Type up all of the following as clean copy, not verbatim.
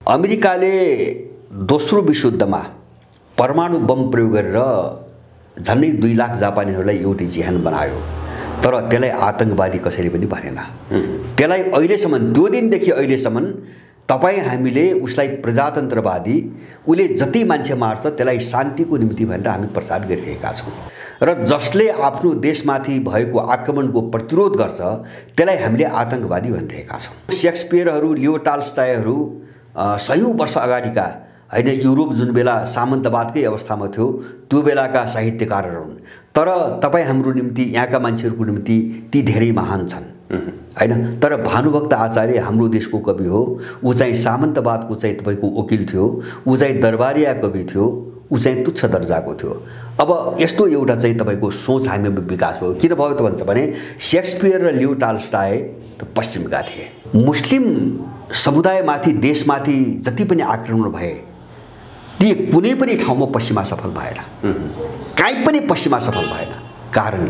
अमेरिकाले दोस्रो विश्वयुद्धमा परमाणु बम प्रयोग गरेर झन्डै 2 लाख जापानीहरूलाई एउटै जिहान बनायो, तर त्यसलाई आतंकवादी कसैले पनि भनेन। त्यसलाई अहिलेसम्म त्यो दिनदेखि अहिलेसम्म तपाईँ हामीले उसलाई प्रजातन्त्रवादी, उसले जति मान्छे मार्छ त्यसलाई शान्तिको निम्ति भनेर हामी प्रचार गरिरहेका छौँ र जसले आफ्नो देशमाथि भएको आक्रमणको प्रतिरोध गर्छ त्यसलाई हामीले आतंकवादी भनिरहेका छौँ। शेक्सपियरहरू, लियो टॉल्स्टॉयहरू सयौं वर्ष अगाडिका हैन युरोप जुन बेला सामन्तवादकै अवस्थामा थियो त्यो बेलाका साहित्यकारहरू हुन्, तर तपाईँ हाम्रो निम्ति यहाँका मान्छेहरूको निम्ति ती धेरै महान छन् हैन। तर भानुभक्त आचार्य हाम्रो देशको कवि हो, ऊ चाहिँ सामन्तवादको चाहिँ तपाईको वकिल थियो, ऊ चाहिँ दरबारिया कवि थियो, ऊ चाहिँ तुच्छ दर्जाको थियो। अब यस्तो एउटा चाहिँ तपाईको सोच हामीमा विकास भयो। किन भयो त भन्छ भने शेक्सपियर र लियो टॉल्स्टॉय त पश्चिमका थिए। मुस्लिम समुदायमाथि, देशमाथि जति पनि आक्रमण भए ती कुनै पनि ठाउँमा पश्चिमा सफल भएन, कहीँ पनि पश्चिमा सफल भएन। कारण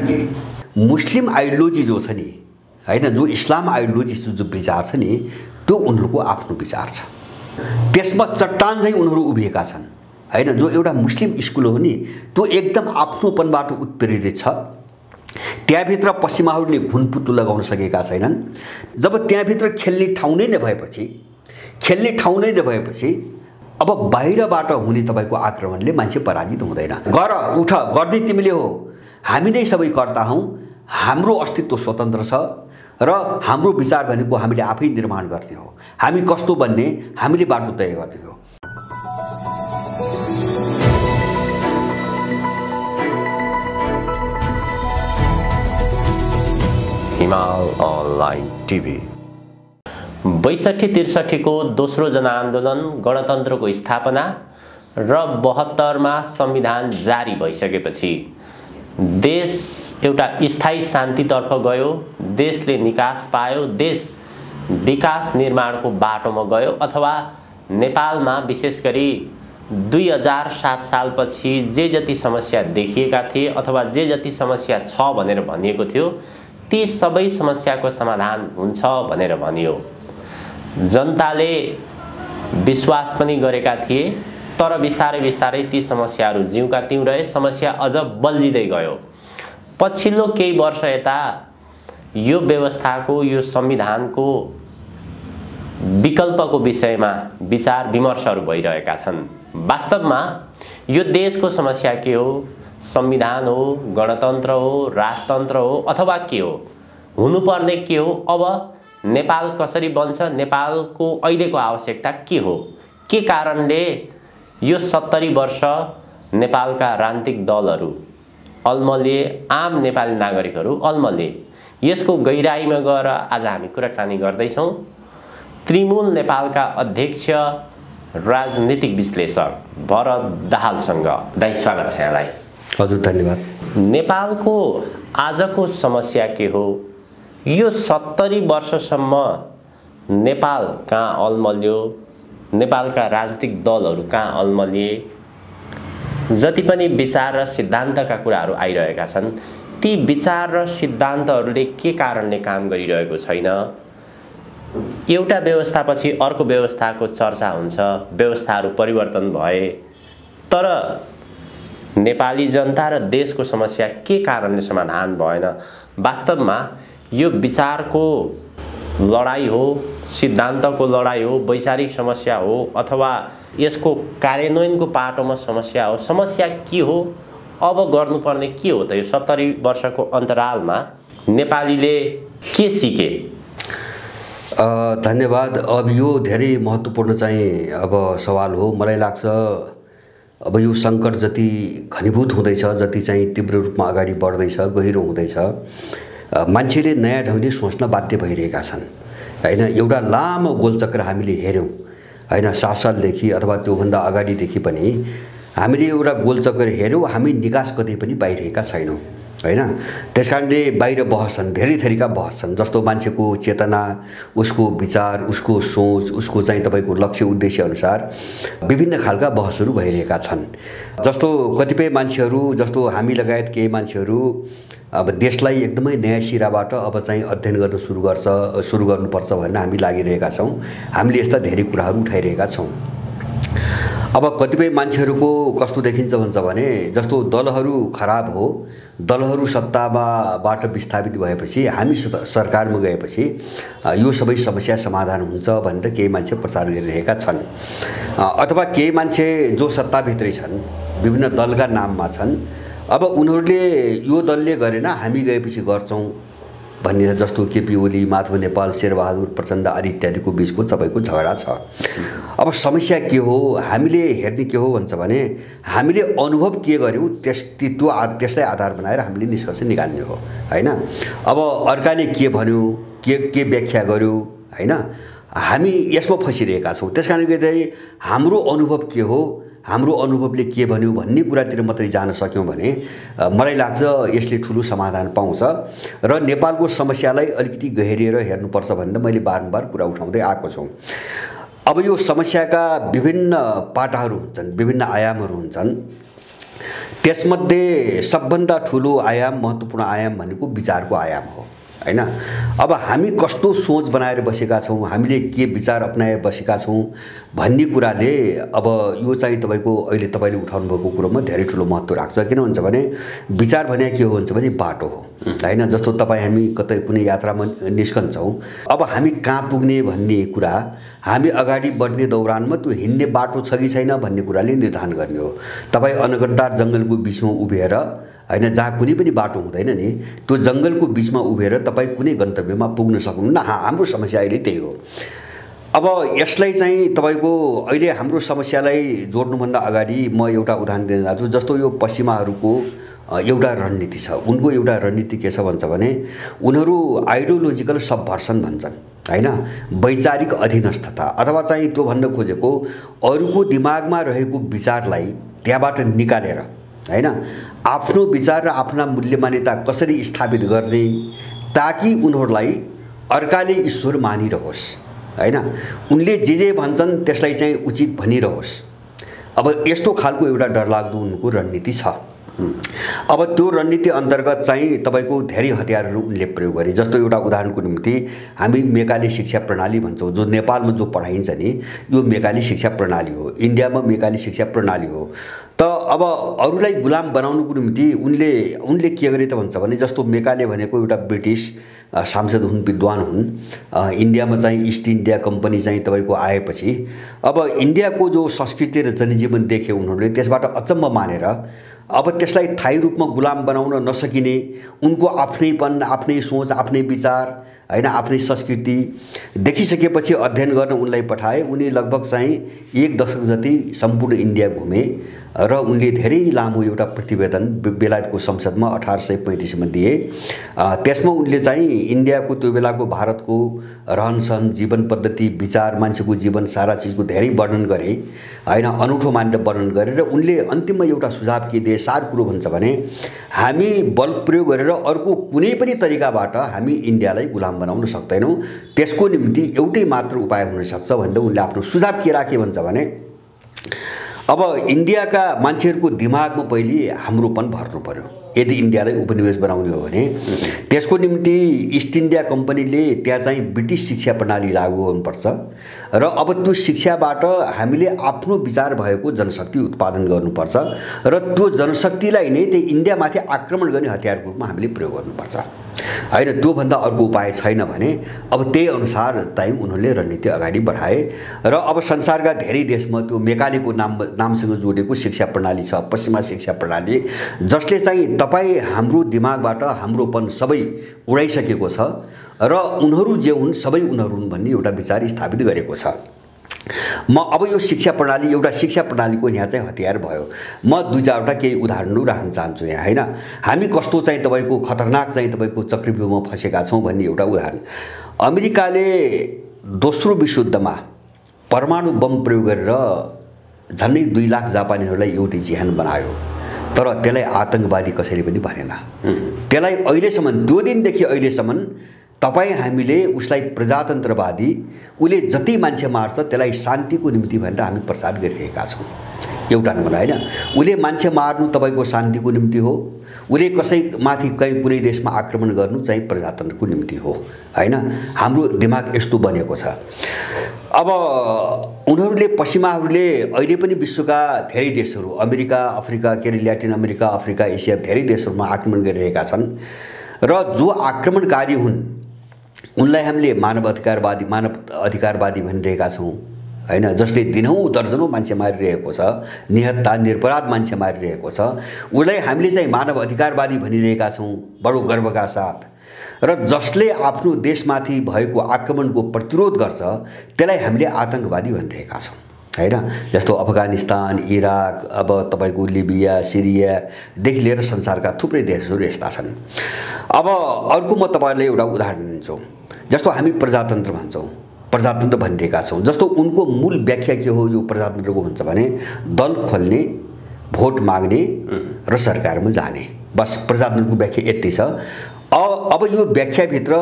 के मुस्लिम आइडियोलोजी जो छ नि हैन, जो इस्लाम आइडियोलोजी जो विचार छ नि त्यो उनीहरूको आफ्नो विचार छ। त्यसमा चट्टान चाहिँ उनीहरू उभिएका छन् हैन। जो एउटा मुस्लिम स्कुल हो नि त्यो एकदम आफ्नोपनबाट उत्प्रेरित छ। त्यहाँभित्र पश्चिमाहरूले घुनपुत्तु लगाउन सकेका छैनन्। जब त्यहाँभित्र खेल्ने ठाउँ नै नभएपछि अब बाहिरबाट हुने तपाईको आक्रमणले मान्छे पराजित हुँदैन। गर उठ गर्ने तिमीले हो, हामी नै सबै कर्ता हौं, हाम्रो अस्तित्व स्वतन्त्र छ र हाम्रो विचार भनेको हामीले आफै निर्माण गर्ने हो। हामी कस्तो बन्ने हामीले बाटो तय गर्ने हो। हिमाल अनलाइन टिभी 62-63 को दोस्रो जनआन्दोलन, गणतन्त्रको स्थापना र 72 मा संविधान जारी भइसकेपछि देश एउटा स्थायी शान्तितर्फ गयो, देशले निकास पायो, देश विकास निर्माणको बाटोमा गयो। अथवा नेपालमा विशेष गरी 2007 सालपछि जे जति समस्या देखिएका थिए अथवा जे जति समस्या छ भनेर भनिएको थियो ती सबै समस्याको समाधान हुन्छ भनेर भनियो। जनताले विश्वास पनि गरेका थिए, तर बिस्तारै ती समस्याहरू जिउका त्यौं रहे, समस्या अझ बल्झिँदै गयो। पछिल्लो केही वर्ष यता यो व्यवस्थाको, यो संविधानको विकल्पको विषयमा विचार विमर्शहरू भइरहेका छन्। वास्तवमा यो देशको समस्या के हो? संविधान हो, गणतन्त्र हो, राजतन्त्र हो अथवा के हो? हुनुपर्ने के हो? अब नेपाल कसरी बन्छ? नेपालको अहिलेको आवश्यकता के हो? के कारणले यो 70 वर्ष नेपालका राजनीतिक दलहरू अलमल्लिए, आम नेपाली नागरिकहरू अलमल्लिए, यसको गहिराईमा गएर आज हामी कुराकानी गर्दैछौँ। त्रिमूल नेपालका अध्यक्ष राजनीतिक विश्लेषक भरत दाहालसँग। दाइ स्वागत छ यहाँलाई। हजुर धन्यवाद। नेपालको आजको समस्या के हो? यो 70 वर्षसम्म नेपाल कहाँ अलमल्यो? नेपालका राजनीतिक दलहरू कहाँ अलमलिए? जति पनि विचार र सिद्धान्तका कुराहरू आइरहेका छन् ती विचार र सिद्धान्तहरूले के कारणले काम गरिरहेको छैन? एउटा व्यवस्थापछि अर्को व्यवस्थाको चर्चा हुन्छ, व्यवस्थाहरू परिवर्तन भए, तर नेपाली जनता र देशको समस्या के कारणले समाधान भएन? वास्तवमा यो विचारको लडाई हो, सिद्धान्तको लडाई हो, वैचारिक समस्या हो अथवा यसको कार्यान्वयनको पाटोमा समस्या हो? समस्या के हो? अब गर्नुपर्ने के हो त? यो 70 वर्षको अन्तरालमा नेपालीले के सिके? धन्यवाद। अब यो धेरै महत्त्वपूर्ण चाहिँ अब सवाल हो। मलाई लाग्छ अब यो सङ्कट जति घनीभूत हुँदैछ, जति चाहिँ तीव्र रूपमा अगाडि बढ्दैछ, गहिरो हुँदैछ, मान्छेले नयाँ ढङ्गले सोच्न बाध्य भइरहेका छन् हैन। एउटा लामो गोलचक्र हामीले हेर्यौं हैन, 7 सालदेखि अथवा त्योभन्दा अगाडिदेखि पनि हामीले एउटा गोलचक्र हेर्यौं, हामी निकास कतै पनि पाइरहेका छैनौं हैन। त्यसकारणले बाहिर बहस छन्, धेरै थरीका बहस छन्, जस्तो मान्छेको चेतना, उसको विचार, उसको सोच, उसको चाहिँ तपाईको लक्ष्य उद्देश्य अनुसार विभिन्न खालका बहसहरू भइरहेका छन्। जस्तो कतिपय मान्छेहरू, जस्तो हामी लगायत केही मान्छेहरू अब देशलाई एकदमै नयाँ सिराबाट अब चाहिँ अध्ययन गर्न सुरु गर्नुपर्छ भनेर हामी लागिरहेका छौँ। हामीले यस्ता धेरै कुराहरू उठाइरहेका छौँ। अब कतिपय मान्छेहरूको कस्तो देखिन्छ भन्छ भने जस्तो दलहरू खराब हो, दलहरू सत्ताबाट विस्थापित भएपछि हामी सरकारमा गएपछि यो सबै समस्या समाधान हुन्छ भनेर केही मान्छे प्रचार गरिरहेका छन्। अथवा केही मान्छे जो सत्ताभित्रै छन्, विभिन्न दलका नाममा छन्, अब उनीहरूले यो दलले गरेन हामी गएपछि गर्छौँ भन्ने, जस्तो केपी ओली, माधव नेपाल, शेरबहादुर प्रचण्ड आदि इत्यादिको बिचको तपाईँको झगडा छ। अब समस्या के हो, हामीले हेर्ने के हो भन्छ भने हामीले अनुभव के गर्यौँ त्यसलाई आधार बनाएर हामीले निष्कर्ष निकाल्ने हो हैन। अब अर्काले के भन्यो, के व्याख्या गर्यो हैन, हामी यसमा फसिरहेका छौँ। त्यसकारणले गर्दाखेरि हाम्रो अनुभव के हो, हाम्रो अनुभवले के भन्यो भन्ने कुरातिर मात्रै जान सक्यौँ भने मलाई लाग्छ यसले ठुलो समाधान पाउँछ र नेपालको समस्यालाई अलिकति गहिरिएर हेर्नुपर्छ भनेर मैले बारम्बार कुरा उठाउँदै आएको छु। अब यो समस्याका विभिन्न पाटाहरू हुन्छन्, विभिन्न आयामहरू हुन्छन्। त्यसमध्ये सबभन्दा ठुलो आयाम, महत्त्वपूर्ण आयाम भनेको विचारको आयाम हो हैन। अब हामी कस्तो सोच बनाएर बसेका छौँ, हामीले के विचार अपनाएर बसेका छौँ भन्ने कुराले अब यो चाहिँ तपाईँको अहिले तपाईँले उठाउनु भएको कुरोमा धेरै ठुलो महत्त्व राख्छ। किन भन्छ भने विचार भने के हो भन्छ भने बाटो हो हैन। जस्तो तपाईँ हामी कतै कुनै यात्रामा निस्कन्छौँ, अब हामी कहाँ पुग्ने भन्ने कुरा हामी अगाडि बढ्ने दौरानमा त्यो हिँड्ने बाटो छ कि छैन भन्ने कुराले निर्धारण गर्ने हो। तपाईँ अनगन्तार जङ्गलको बिचमा उभिएर हैन, जहाँ कुनै पनि बाटो हुँदैन नि, त्यो जङ्गलको बिचमा उभिएर तपाईँ कुनै गन्तव्यमा पुग्न सक्नुहुन्न। हाम्रो समस्या अहिले त्यही हो। अब यसलाई चाहिँ तपाईँको अहिले हाम्रो समस्यालाई जोड्नुभन्दा अगाडि म एउटा उदाहरण दिन चाहन्छु। जस्तो यो पश्चिमाहरूको एउटा रणनीति छ। उनको एउटा रणनीति के छ भन्छ भने उनीहरू आइडियोलोजिकल सबभर्सन भन्छन् हैन, वैचारिक अधीनस्थता, अथवा चाहिँ त्यो भन्न खोजेको अरूको दिमागमा रहेको विचारलाई त्यहाँबाट निकालेर हैन आफ्नो विचार र आफ्ना मूल्य मान्यता कसरी स्थापित गर्ने ताकि उनीहरूलाई अर्काले ईश्वर मानिरहोस् हैन, उनले जे भन्छन् त्यसलाई चाहिँ उचित भनिरहोस्। अब यस्तो खालको एउटा डरलाग्दो उनको रणनीति छ। अब त्यो रणनीति अन्तर्गत चाहिँ तपाईँको धेरै हतियारहरू उनले प्रयोग गरे। जस्तो एउटा उदाहरणको निम्ति हामी मेकाले शिक्षा प्रणाली भन्छौँ, जो नेपालमा जो पढाइन्छ नि यो मेकाले शिक्षा प्रणाली हो, इन्डियामा मेकाले शिक्षा प्रणाली हो। त अब अरूलाई गुलाम बनाउनुको निम्ति उनले के गरे त भन्छ भने जस्तो मेकाले भनेको एउटा ब्रिटिस सांसद हुन्, विद्वान हुन्। इन्डियामा चाहिँ इस्ट इन्डिया कम्पनी चाहिँ तपाईँको आएपछि अब इन्डियाको जो संस्कृति र जनजीवन देखे उनीहरूले, त्यसबाट अचम्म मानेर अब त्यसलाई थायी रूपमा गुलाम बनाउन नसकिने, उनको आफ्नैपन, आफ्नै सोच, आफ्नै विचार हैन, आफ्नै संस्कृति देखिसकेपछि अध्ययन गर्न उनलाई पठाए। उनी लगभग चाहिँ 1 दशक जति सम्पूर्ण इन्डिया घुमे र उनले धेरै लामो एउटा प्रतिवेदन बेलायतको संसदमा 1835 मा दिए। त्यसमा उनले चाहिँ इन्डियाको त्यो बेलाको भारतको रहनसहन, जीवन पद्धति, विचार, मान्छेको जीवन, सारा चिजको धेरै वर्णन गरे हैन, अनौठो मानेर वर्णन गरे र उनले अन्तिममा एउटा सुझाव के दिए, सार कुरो भन्छ भने हामी बल प्रयोग गरेर अर्को कुनै पनि तरिकाबाट हामी इन्डियालाई गुलाम बनाउन सक्दैनौँ, त्यसको निम्ति एउटै मात्र उपाय हुन सक्छ भनेर उनले आफ्नो सुझाव के राखे भन्छ भने अब इन्डियाका मान्छेहरूको दिमागमा पहिले हाम्रोपन भर्नु पर्यो। यदि इन्डियालाई उपनिवेश बनाउने हो भने त्यसको निम्ति इस्ट इन्डिया कम्पनीले त्यहाँ चाहिँ ब्रिटिस शिक्षा प्रणाली लागू गर्नुपर्छ र अब त्यो शिक्षाबाट हामीले आफ्नो विचार भएको जनशक्ति उत्पादन गर्नुपर्छ र त्यो जनशक्तिलाई नै त्यही इन्डियामाथि आक्रमण गर्ने हतियारको रूपमा हामीले प्रयोग गर्नुपर्छ हैन। त्योभन्दा अर्को उपाय छैन भने अब त्यही अनुसार चाहिँ उनीहरूले रणनीति अगाडि बढाए र अब संसारका धेरै देशमा त्यो मेकालेको नामसँग जोडिएको शिक्षा प्रणाली छ, पश्चिमा शिक्षा प्रणाली, जसले चाहिँ तपाईँ हाम्रो दिमागबाट हाम्रोपन सबै उडाइसकेको छ र उनीहरू जे हुन् सबै उनीहरू हुन् भन्ने एउटा विचार स्थापित गरेको छ। म अब यो शिक्षा प्रणाली एउटा शिक्षा प्रणालीको यहाँ चाहिँ हतियार भयो। म 2-4वटा केही उदाहरणहरू राख्न चाहन्छु यहाँ हैन। हामी कस्तो चाहिँ तपाईँको खतरनाक चाहिँ तपाईँको चक्रव्यूहमा फसेका छौँ भन्ने एउटा उदाहरण। अमेरिकाले दोस्रो विश्वयुद्धमा परमाणु बम प्रयोग गरेर झन्डै 2 लाख जापानीहरूलाई एउटै जिहान बनायो, तर त्यसलाई आतंकवादी कसैले पनि भनेन। त्यसलाई अहिलेसम्म, त्यो दिनदेखि अहिलेसम्म तपाईँ हामीले उसलाई प्रजातन्त्रवादी, उसले जति मान्छे मार्छ त्यसलाई शान्तिको निम्ति भनेर हामी प्रचार गरिरहेका छौँ। एउटा नम्बर होइन। उसले मान्छे मार्नु तपाईँको शान्तिको निम्ति हो, उसले कसैमाथि कहीँ कुनै देशमा आक्रमण गर्नु चाहिँ प्रजातन्त्रको निम्ति हो होइन। हाम्रो दिमाग यस्तो बनेको छ। अब उनीहरूले पश्चिमाहरूले अहिले पनि विश्वका धेरै देशहरू, अमेरिका, अफ्रिका, के अरे ल्याटिन अमेरिका, अफ्रिका, एसिया धेरै देशहरूमा आक्रमण गरिरहेका छन् र जो आक्रमणकारी हुन् उनलाई हामीले मानव अधिकारवादी भनिरहेका छौँ होइन। जसले दिनौँ दर्जनौँ मान्छे मारिरहेको छ, निहत्ता निरपराध मान्छे मारिरहेको छ, उसलाई हामीले चाहिँ मानव अधिकारवादी भनिरहेका छौँ बडो गर्वका साथ। र जसले आफ्नो देशमाथि भएको आक्रमणको प्रतिरोध गर्छ त्यसलाई हामीले आतंकवादी भनिरहेका छौँ होइन। जस्तो अफगानिस्तान, इराक, अब तपाईँको लिबिया, सिरियादेखि लिएर संसारका थुप्रै देशहरू यस्ता छन्। अब अर्को म तपाईँहरूलाई एउटा उदाहरण दिन्छु। जस्तो हामी प्रजातन्त्र भन्छौँ, प्रजातन्त्र भनिरहेका छौँ, जस्तो उनको मूल व्याख्या के हो यो प्रजातन्त्रको भन्छ भने दल खोल्ने, भोट माग्ने र सरकारमा जाने, बस प्रजातन्त्रको व्याख्या यति छ। अब यो व्याख्याभित्र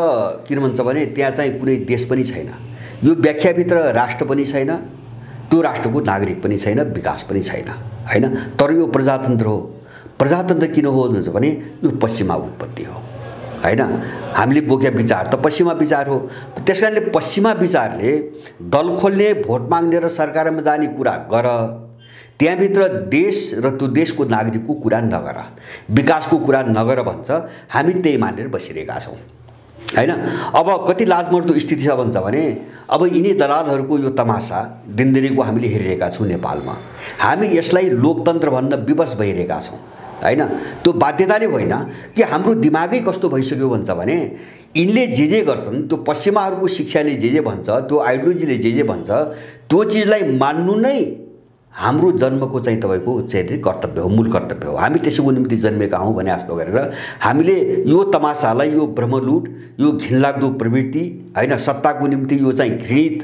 किन भन्छ भने त्यहाँ चाहिँ कुनै देश पनि छैन, यो व्याख्याभित्र राष्ट्र पनि छैन, त्यो राष्ट्रको नागरिक पनि छैन, विकास पनि छैन होइन। तर यो प्रजातन्त्र हो। प्रजातन्त्र किन हो भन्छ भने यो पश्चिमा उत्पत्ति हो होइन। हामीले बोकेका विचार त पश्चिमा विचार हो। त्यसकारणले पश्चिमा विचारले दल खोल्ने, भोट माग्ने र सरकारमा जाने कुरा गर, त्यहाँभित्र देश र त्यो देशको नागरिकको कुरा नगर, विकासको कुरा नगर भन्छ। हामी त्यही मानेर बसिरहेका छौँ होइन। अब कति लाजमर्दो स्थिति छ भन्छ भने अब यिनी दलालहरूको यो तमासा दिनदिनीको हामीले हेरिरहेका छौँ नेपालमा। हामी यसलाई लोकतन्त्र भन्न विवश भइरहेका छौँ होइन। त्यो बाध्यताले होइन कि हाम्रो दिमागै कस्तो भइसक्यो भन्छ भने यिनले जे गर्छन्, त्यो पश्चिमाहरूको शिक्षाले जे भन्छ, त्यो आइडियोलोजीले जे भन्छ, त्यो चिजलाई मान्नु नै हाम्रो जन्मको चाहिँ तपाईँको चाहिँ कर्तव्य हो, मूल कर्तव्य हो। हामी त्यसैको निम्ति जन्मेका हौँ भने जस्तो गरेर हामीले यो तमासालाई, यो भ्रमलुट, यो घिनलाग्दो प्रवृत्ति होइन, सत्ताको निम्ति यो चाहिँ घृणित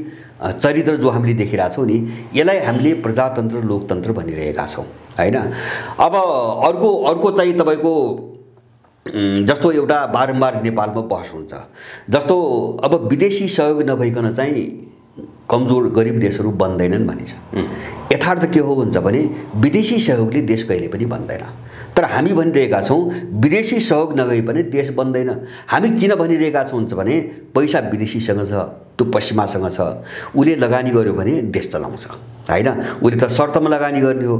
चरित्र जो हामीले देखिरहेछौँ नि, यसलाई हामीले प्रजातन्त्र, लोकतन्त्र भनिरहेका छौँ होइन। अब अर्को चाहिँ तपाईँको जस्तो एउटा बारम्बार नेपालमा बहस हुन्छ, जस्तो अब विदेशी सहयोग नभइकन चाहिँ कमजोर गरिब देशहरू बन्दैनन् भनिन्छ। यथार्थ के हो भन्छ भने विदेशी सहयोगले देश कहिले पनि बन्दैन। तर हामी भनिरहेका छौँ विदेशी सहयोग नगए पनि देश बन्दैन। हामी किन भनिरहेका छौँ भन्छ भने पैसा विदेशीसँग छ, त्यो पश्चिमासँग छ, उसले लगानी गर्यो भने देश चलाउँछ होइन। उसले त शर्तमा लगानी गर्ने हो।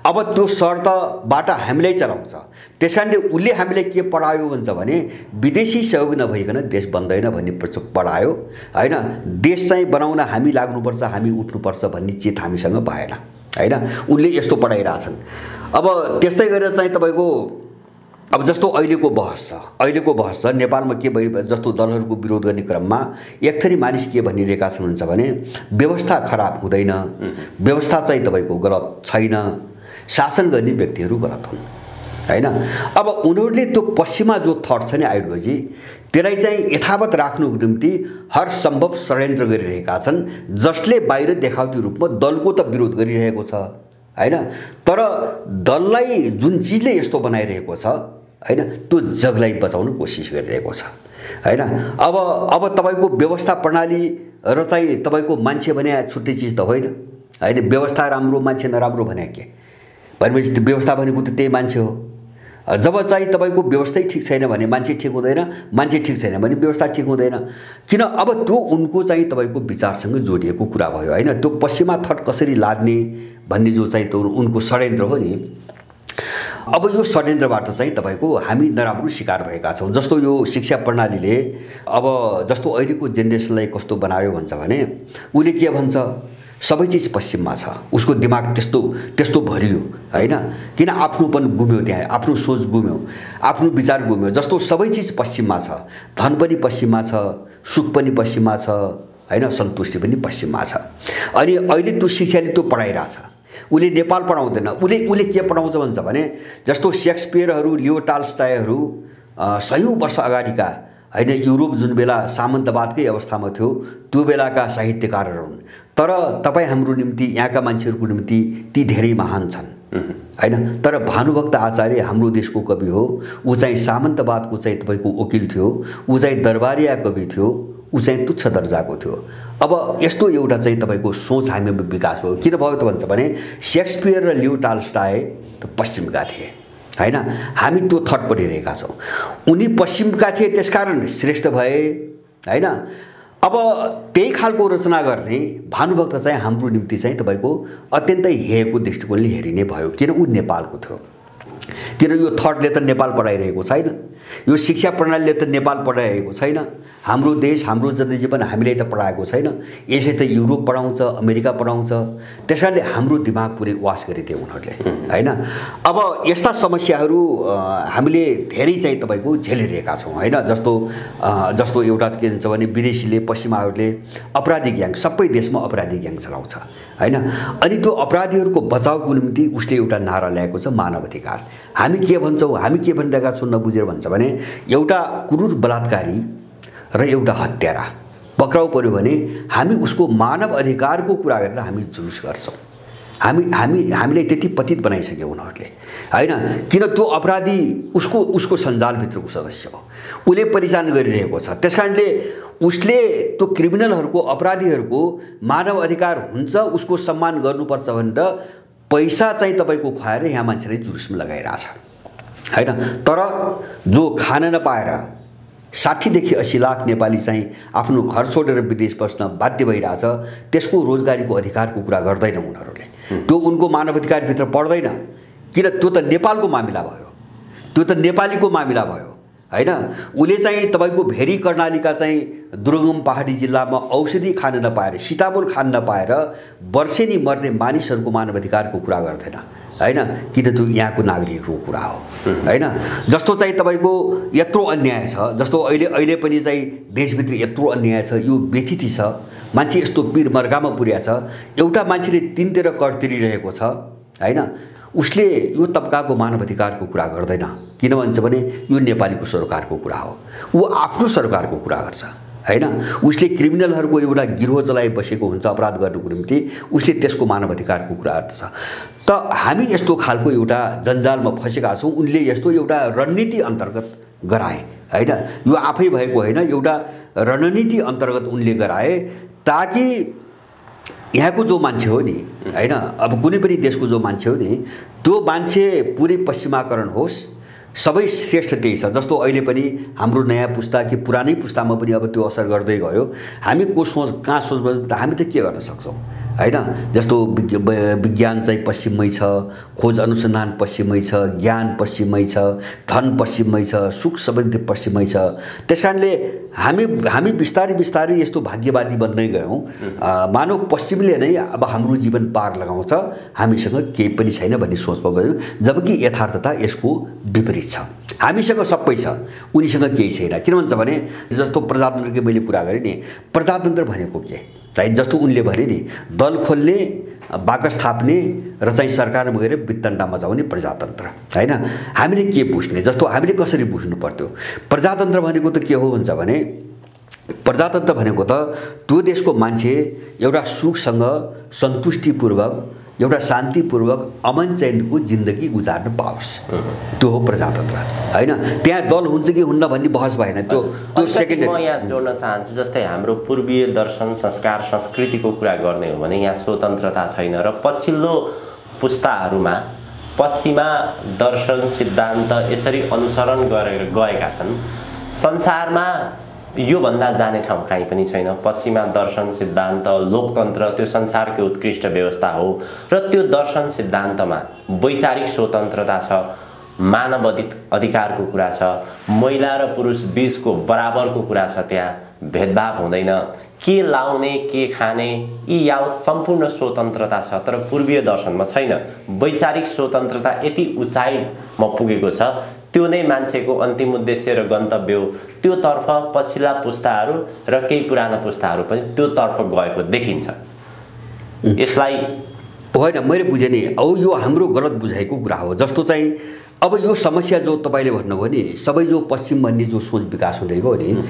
अब त्यो शर्तबाट हामीलाई चलाउँछ। त्यसकारणले उसले हामीलाई के पढायो भन्छ भने विदेशी सहयोग नभइकन देश बन्दैन भन्ने पढायो होइन। देश चाहिँ बनाउन हामी लाग्नुपर्छ, हामी उठ्नुपर्छ भन्ने चेत हामीसँग भएन होइन। उनले यस्तो पढाइरहेछन्। अब त्यस्तै गरेर चाहिँ तपाईँको अब जस्तो अहिलेको बहस छ नेपालमा के भयो, जस्तो दलहरूको विरोध गर्ने क्रममा एक थरी मानिस के भनिरहेका छन् भन्छ भने व्यवस्था खराब हुँदैन, व्यवस्था चाहिँ तपाईँको गलत छैन, शासन गर्ने व्यक्तिहरू गलत हुन् होइन। अब उनीहरूले त्यो पश्चिमा जो थट छ नि आइडियोलोजी, त्यसलाई चाहिँ यथावत राख्नुको निम्ति हर सम्भव षड्यन्त्र गरिरहेका छन्, जसले बाहिर देखावटी रूपमा दलको त विरोध गरिरहेको छ होइन। तर दललाई जुन चिजले यस्तो बनाइरहेको छ होइन, त्यो जगलाई बचाउन कोसिस गरिरहेको छ होइन। अब तपाईँको व्यवस्था प्रणाली र चाहिँ तपाईँको मान्छे भने छुट्टै चिज त होइन होइन। व्यवस्था राम्रो मान्छे नराम्रो भने के भनेपछि त्यो व्यवस्था भनेको त त्यही मान्छे हो। जब चाहिँ तपाईँको व्यवस्थै ठिक छैन भने मान्छे ठिक हुँदैन, मान्छे ठिक छैन भने व्यवस्था ठिक हुँदैन। किन अब त्यो उनको चाहिँ तपाईँको विचारसँग जोडिएको कुरा भयो होइन। त्यो पश्चिमा थट कसरी लाद्ने भन्ने जो चाहिँ त्यो उनको षड्यन्त्र हो नि, अब यो षड्यन्त्रबाट चाहिँ तपाईँको हामी नराम्रो शिकार भएका छौँ। जस्तो यो शिक्षा प्रणालीले अब जस्तो अहिलेको जेनेरेसनलाई कस्तो बनायो भन्छ भने उसले के भन्छ सबै चिज पश्चिममा छ, उसको दिमाग त्यस्तो भरियो होइन। किन आफ्नोपन गुम्यो, त्यहाँ आफ्नो सोच गुम्यो, आफ्नो विचार गुम्यो। जस्तो सबै चिज पश्चिममा छ, धन पनि पश्चिममा छ, सुख पनि पश्चिममा छ होइन, सन्तुष्टि पनि पश्चिममा छ। अनि अहिले त्यो शिक्षाले त्यो पढाइरहेछ। उसले नेपाल पढाउँदैन, उसले के पढाउँछ भन्छ भने जस्तो सेक्सपियरहरू, लियो टाल्स्टायहरू 100औं वर्ष अगाडिका होइन, युरोप जुन बेला सामन्तवादकै अवस्थामा थियो त्यो बेलाका साहित्यकारहरू हुन्। तर तपाईँ हाम्रो निम्ति, यहाँका मान्छेहरूको निम्ति ती धेरै महान छन् होइन। तर भानुभक्त आचार्य हाम्रो देशको कवि हो, ऊ चाहिँ सामन्तवादको चाहिँ तपाईँको वकिल थियो, ऊ चाहिँ दरबारिया कवि थियो, ऊ चाहिँ तुच्छ दर्जाको थियो। अब यस्तो एउटा चाहिँ तपाईँको सोच हामीमा विकास भयो। किन भयो त भन्छ भने शेक्सपियर र लियो टॉल्स्टॉय त पश्चिमका थिए हैन, हामी त्यो थटपट्टि रहेका छौँ। उनी पश्चिमका थिए त्यसकारण श्रेष्ठ भए हैन। अब त्यही खालको रचना गर्ने भानुभक्त चाहिँ हाम्रो निम्ति चाहिँ तपाईँको अत्यन्तै हेयको दृष्टिकोणले हेरिने भयो। किन ऊ नेपालको थियो, किन यो थटले त नेपाल पढाइरहेको छैन, यो शिक्षा प्रणालीले त नेपाल पढाइरहेको छैन, हाम्रो देश हाम्रो जनजीवन हामीले त पढाएको छैन, यसले त युरोप पढाउँछ, अमेरिका पढाउँछ। त्यसकारणले हाम्रो दिमाग पुरै वास गरिदिए उनीहरूले हैन। अब यस्ता समस्याहरू हामीले धेरै चाहिँ तपाईँको झेलिरहेका छौँ हैन। जस्तो एउटा के भन्छ भने विदेशीले पश्चिमाहरूले अपराधी ग्याङ, सबै देशमा अपराधी ग्याङ चलाउँछ हैन। अनि त्यो अपराधीहरूको बचाउको निम्ति उसले एउटा नारा ल्याएको छ मानव अधिकार। हामी के भन्छौँ, हामी के भनिरहेका छौँ नबुझेर भन्छ भने एउटा क्रूर बलात्कारी र एउटा हत्यारा पक्राउ पर्यो भने हामी उसको मानव अधिकारको कुरा गरेर हामी जुलुस गर्छौँ। हामीलाई त्यति पतित बनाइसक्यो उनीहरूले हैन। किन त्यो अपराधी उसको सञ्जालभित्रको सदस्य हो, उसले परिचालन गरिरहेको छ। त्यसकारणले उसले त्यो क्रिमिनलहरूको अपराधीहरूको मानव अधिकार हुन्छ, उसको सम्मान गर्नुपर्छ भनेर पैसा चाहिँ तपाईँको खुवाएर यहाँ मान्छेले जुलुसमा लगाइरहेछ हैन। तर जो खान नपाएर 60 देखि 80 लाख नेपाली चाहिँ आफ्नो घर छोडेर विदेश बस्न बाध्य भइरहेछ, त्यसको रोजगारीको अधिकारको कुरा गर्दैन उनीहरूले। त्यो उनको मानव अधिकारभित्र पर्दैन। किन, त्यो त नेपालको मामिला भयो, त्यो त नेपालीको मामिला भयो हैन। उसले चाहिँ तपाईँको भेरी कर्णालीका चाहिँ दुर्गम पहाडी जिल्लामा औषधि खान नपाएर, सीताफल खान नपाएर वर्षेनी मर्ने मानिसहरूको मानव अधिकारको कुरा गर्दैन हैन। किन, त्यो यहाँको नागरिकहरूको कुरा हो हैन। जस्तो चाहिँ तपाईँको यत्रो अन्याय छ, जस्तो अहिले पनि चाहिँ देशभित्र यत्रो अन्याय छ, यो व्यथिति छ, मान्छे यस्तो पीर मर्गामा पुर्याछ। एउटा मान्छेले तिनतिर कर तिरिरहेको छ हैन, उसले यो तबकाको मानव अधिकारको कुरा गर्दैन। किन भन्छ भने यो नेपालीको सरकारको कुरा हो, ऊ आफ्नो सरकारको कुरा गर्छ हैन। उसले क्रिमिनलहरूको एउटा गिरोह चलाइ बसेको हुन्छ अपराध गर्नुको निम्ति, उसले त्यसको मानव अधिकारको कुरा गर्छ। त हामी यस्तो खालको एउटा जन्जालमा फसेका छौँ। उनले यस्तो एउटा रणनीति अन्तर्गत गराए हैन, यो आफै भएको होइन, एउटा रणनीति अन्तर्गत उनले गराए ताकि यहाँको जो मान्छे हो नि हैन, अब कुनै पनि देशको जो मान्छे हो नि, त्यो मान्छे पुरै पश्चिमाकरण होस्, सबै श्रेष्ठ त्यही छ। जस्तो अहिले पनि हाम्रो नयाँ पुस्ता कि पुरानै पुस्तामा पनि अब त्यो असर गर्दै गयो। हामी को सोच कहाँ सोच, हामी त के गर्न सक्छौँ हैन। जस्तो विज्ञान चाहिँ पश्चिममै छ, खोज अनुसन्धान पश्चिममै छ, ज्ञान पश्चिममै छ, धन पश्चिममै छ, सुख समृद्धि पश्चिममै छ। त्यसकारणले हामी बिस्तारै बिस्तारै यस्तो भाग्यवादी बन्दै गयौँ। मानव पश्चिमले नै अब हाम्रो जीवन पार लगाउँछ, हामीसँग केही पनि छैन भन्ने सोचमा गयौँ। जबकि यथार्थता यसको विपरीत छ। हामीसँग सबै छ, उनीसँग केही छैन। किन भन्छ भने जस्तो प्रजातन्त्रकै मैले कुरा गरेँ नि, प्रजातन्त्र भनेको के चाहिँ जस्तो उनले भने नि, दल खोल्ने, बाकस थाप्ने र चाहिँ सरकारमा गएर वित्तण्डा मचाउने प्रजातन्त्र हैन। हामीले के बुझ्ने, जस्तो हामीले कसरी बुझ्नु पर्थ्यो प्रजातन्त्र भनेको त के हो भन्छ भने, प्रजातन्त्र भनेको त त्यो देशको मान्छे एउटा सुखसँग सन्तुष्टिपूर्वक एउटा शान्तिपूर्वक अमन चैनको जिन्दगी गुजार्न पाओस्, त्यो हो प्रजातन्त्र हैन। त्यहाँ दल हुन्छ कि हुन्न भन्ने बहस भएन, त्यो सेकेन्डरी। म यहाँ जोड्न चाहन्छु, जस्तै हाम्रो पूर्वीय दर्शन संस्कार संस्कृतिको कुरा गर्ने हो भने यहाँ स्वतन्त्रता छैन र पछिल्लो पुस्ताहरूमा पश्चिमा दर्शन सिद्धान्त यसरी अनुसरण गरेर गएका छन्। संसारमा योभन्दा जाने ठाउँ कहीँ पनि छैन। पश्चिमा दर्शन सिद्धान्त लोकतन्त्र त्यो संसारको उत्कृष्ट व्यवस्था हो र त्यो दर्शन सिद्धान्तमा वैचारिक स्वतन्त्रता छ, मानव अधिकारको कुरा छ, महिला र पुरुष बीचको बराबरको कुरा छ, त्यहाँ भेदभाव हुँदैन, के लाउने के खाने यी यावत सम्पूर्ण स्वतन्त्रता छ। तर पूर्वीय दर्शनमा छैन। वैचारिक स्वतन्त्रता यति उचाइमा पुगेको छ, त्यो नै मान्छेको अन्तिम उद्देश्य र गन्तव्य हो। त्यो तर्फ पछिल्ला पुस्ताहरू र केही पुराना पुस्ताहरू पनि त्यो तर्फ गएको देखिन्छ। यसलाई होइन, मैले बुझेँ नि, औ यो हाम्रो गलत बुझाइको कुरा हो। जस्तो चाहिँ अब यो समस्या जो तपाईँले भन्नुभयो नि, सबै जो पश्चिम भन्ने जो सोच विकास हुँदै गयो नि,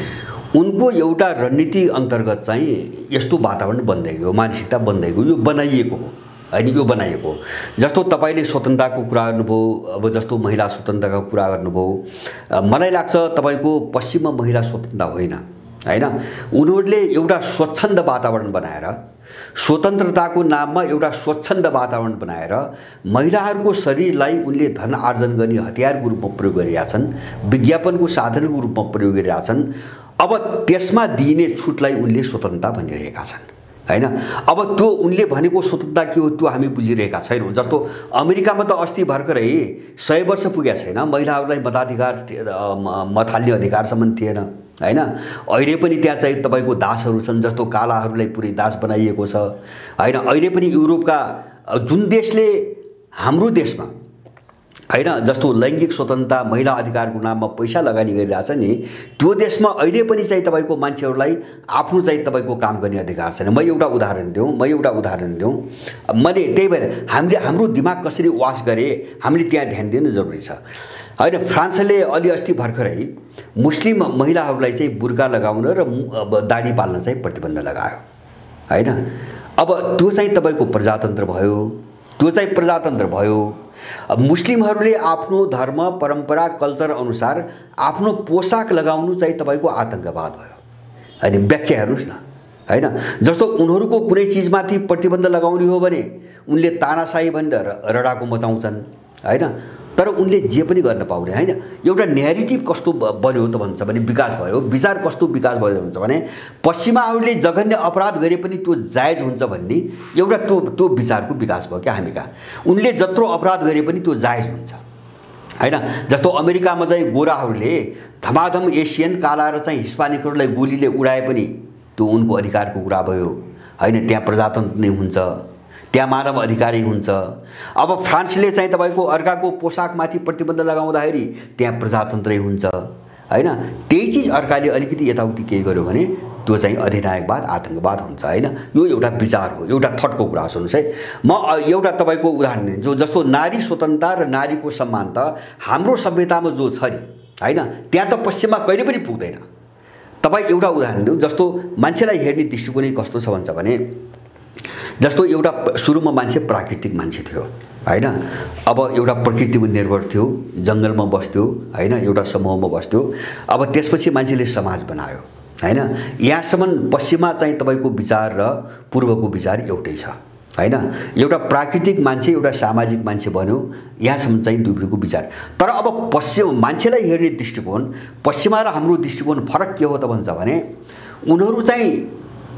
उनको एउटा रणनीति अन्तर्गत चाहिँ यस्तो वातावरण बन्दै गयो, मानसिकता बन्दै गयो, यो बनाइएको हो होइन, यो बनाइएको हो। जस्तो तपाईँले स्वतन्त्रताको कुरा गर्नुभयो, अब जस्तो महिला स्वतन्त्रताको कुरा गर्नुभयो, मलाई लाग्छ तपाईँको पश्चिममा महिला स्वतन्त्रता होइन हैन। उनीहरूले एउटा स्वच्छन्द वातावरण बनाएर, स्वतन्त्रताको नाममा एउटा स्वच्छन्द वातावरण बनाएर महिलाहरूको शरीरलाई उनले धन आर्जन गर्ने हतियारको रूपमा प्रयोग गरिरहेछन्, विज्ञापनको साधनको रूपमा प्रयोग गरिरहेछन्। अब त्यसमा दिइने छुटलाई उनले स्वतन्त्रता भनिरहेका छन् हैन। अब त्यो उनले भनेको स्वतन्त्रता के हो त्यो हामी बुझिरहेका छैनौँ। जस्तो अमेरिकामा त अस्ति भर्खरै 100 वर्ष पुगेको छैन, महिलाहरूलाई मताधिकार मत हाल्ने अधिकारसम्म थिएन हैन। अहिले पनि त्यहाँ चाहिँ तपाईको दासहरू छन्, जस्तो कालाहरूलाई पुरै दास बनाइएको छ हैन। अहिले पनि युरोपका जुन देशले हाम्रो देशमा हैन जस्तो लैङ्गिक स्वतन्त्रता महिला अधिकारको नाममा पैसा लगानी गरिरहेछ नि, त्यो देशमा अहिले पनि चाहिँ तपाईको मान्छेहरूलाई आफ्नो चाहिँ तपाईको काम गर्ने अधिकार छैन। म एउटा उदाहरण दिउँ मैले त्यही भएर हामीले हाम्रो दिमाग कसरी वास गरे हामीले त्यहाँ ध्यान दिनु जरुरी छ हैन। फ्रान्सले अलि अस्ति भर्खरै मुस्लिम महिलाहरूलाई चाहिँ बुर्का लगाउन र दाढी पाल्न चाहिँ प्रतिबन्ध लगायो हैन। अब त्यो चाहिँ तपाईको प्रजातन्त्र भयो। मुस्लिमहरूले आफ्नो धर्म परम्परा कल्चर अनुसार आफ्नो पोसाक लगाउनु चाहिँ तपाईको आतंकवाद भयो हैन। व्याख्या हेर्नुस् न हैन। जस्तो उनीहरूको कुनै चीजमाथि प्रतिबन्ध लगाउने हो भने उनले तानाशाही भनेर रडाको मचाउँछन् हैन। तर उनले जे पनि गर्न पाउने हैन। एउटा न्यारेटिभ कस्तो बन्यो त भन्छ भने विकास भयो, विचार कस्तो विकास भयो भन्छ भने पश्चिमाहरूले जघन्य अपराध गरे पनि त्यो जायज हुन्छ भन्ने एउटा त्यो विचारको विकास भयो क्या हामी कहाँ। उनले जत्रो अपराध गरे पनि त्यो जायज हुन्छ हैन। जस्तो अमेरिकामा चाहिँ गोराहरूले धमाधम एसियन काला र चाहिँ हिस्पानिकहरूलाई गोलीले उडाए पनि त्यो उनको अधिकारको कुरा भयो हैन। त्यहाँ प्रजातन्त्र नै हुन्छ, त्यहाँ मानव अधिकारी हुन्छ। अब फ्रान्सले चाहिँ तपाईको अर्काको पोसाकमाथि प्रतिबन्ध लगाउँदाखेरि त्यहाँ प्रजातन्त्रै हुन्छ हैन। त्यही चीज अर्काले अलिकति यताउति केही गर्यो भने त्यो चाहिँ अधिनायकवाद आतंकवाद हुन्छ हैन। यो एउटा विचार हो, एउटा थटको कुरा सुन्नुस् है। म एउटा तपाईको उदाहरण दिन्छु। जस्तो नारी स्वतन्त्रता र नारीको सम्मान त हाम्रो सभ्यतामा जो छ नि हैन, त्यहाँ त पश्चिममा कहिले पनि पुग्दैन। तपाई एउटा उदाहरण दिउँ। जस्तो मान्छेलाई हेर्ने दृष्टिकोण कस्तो छ भन्छ भने जस्तो एउटा सुरुमा मान्छे प्राकृतिक मान्छे थियो हैन। अब एउटा प्रकृतिमा निर्भर थियो, जंगलमा बस्थ्यो हैन, एउटा समूहमा बस्थ्यो। अब त्यसपछि मान्छेले समाज बनायो हैन। यहाँसम्म पश्चिममा चाहिँ तपाईको विचार र पूर्वको विचार एउटै छ हैन। एउटा प्राकृतिक मान्छे एउटा सामाजिक मान्छे बन्यो, यहाँसम्म चाहिँ दुईको विचार। तर अब पश्चिम मान्छेलाई हेर्ने दृष्टिकोण पश्चिमा र हाम्रो दृष्टिकोण फरक के हो त भन्छ भने उनीहरू चाहिँ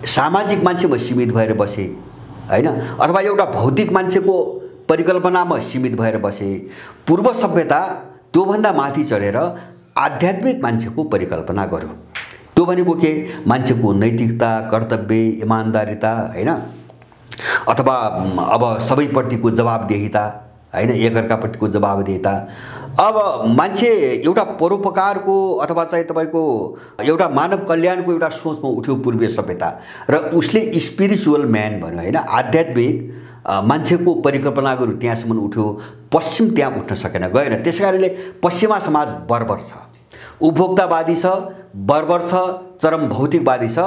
सामाजिक मान्छेमा सीमित भएर बसे हैन, अथवा एउटा भौतिक मान्छेको परिकल्पनामा सीमित भएर बसे। पूर्व सभ्यता त्योभन्दा माथि चढेर आध्यात्मिक मान्छेको परिकल्पना गर्यो। त्यो भनेको के, मान्छेको नैतिकता, कर्तव्य, इमानदारिता हैन, अथवा अब सबैप्रतिको जवाबदेहिता हैन, एकअर्काप्रतिको जवाबदेहिता। अब मान्छे एउटा परोपकारको अथवा चाहिँ तपाईको एउटा मानव कल्याणको एउटा सोचमा उठ्यो पूर्वीय सभ्यता र उसले स्पिरिचुअल म्यान भन्यो हैन, आध्यात्मिक मान्छेको परिकल्पना गर्यो, त्यहाँसम्म उठ्यो। पश्चिम त्यहाँ उठ्न सकेन, गएन। त्यसकारणले पश्चिमा समाज बर्बर छ, उपभोक्तावादी छ, बर्बर छ, चरम भौतिकवादी छ।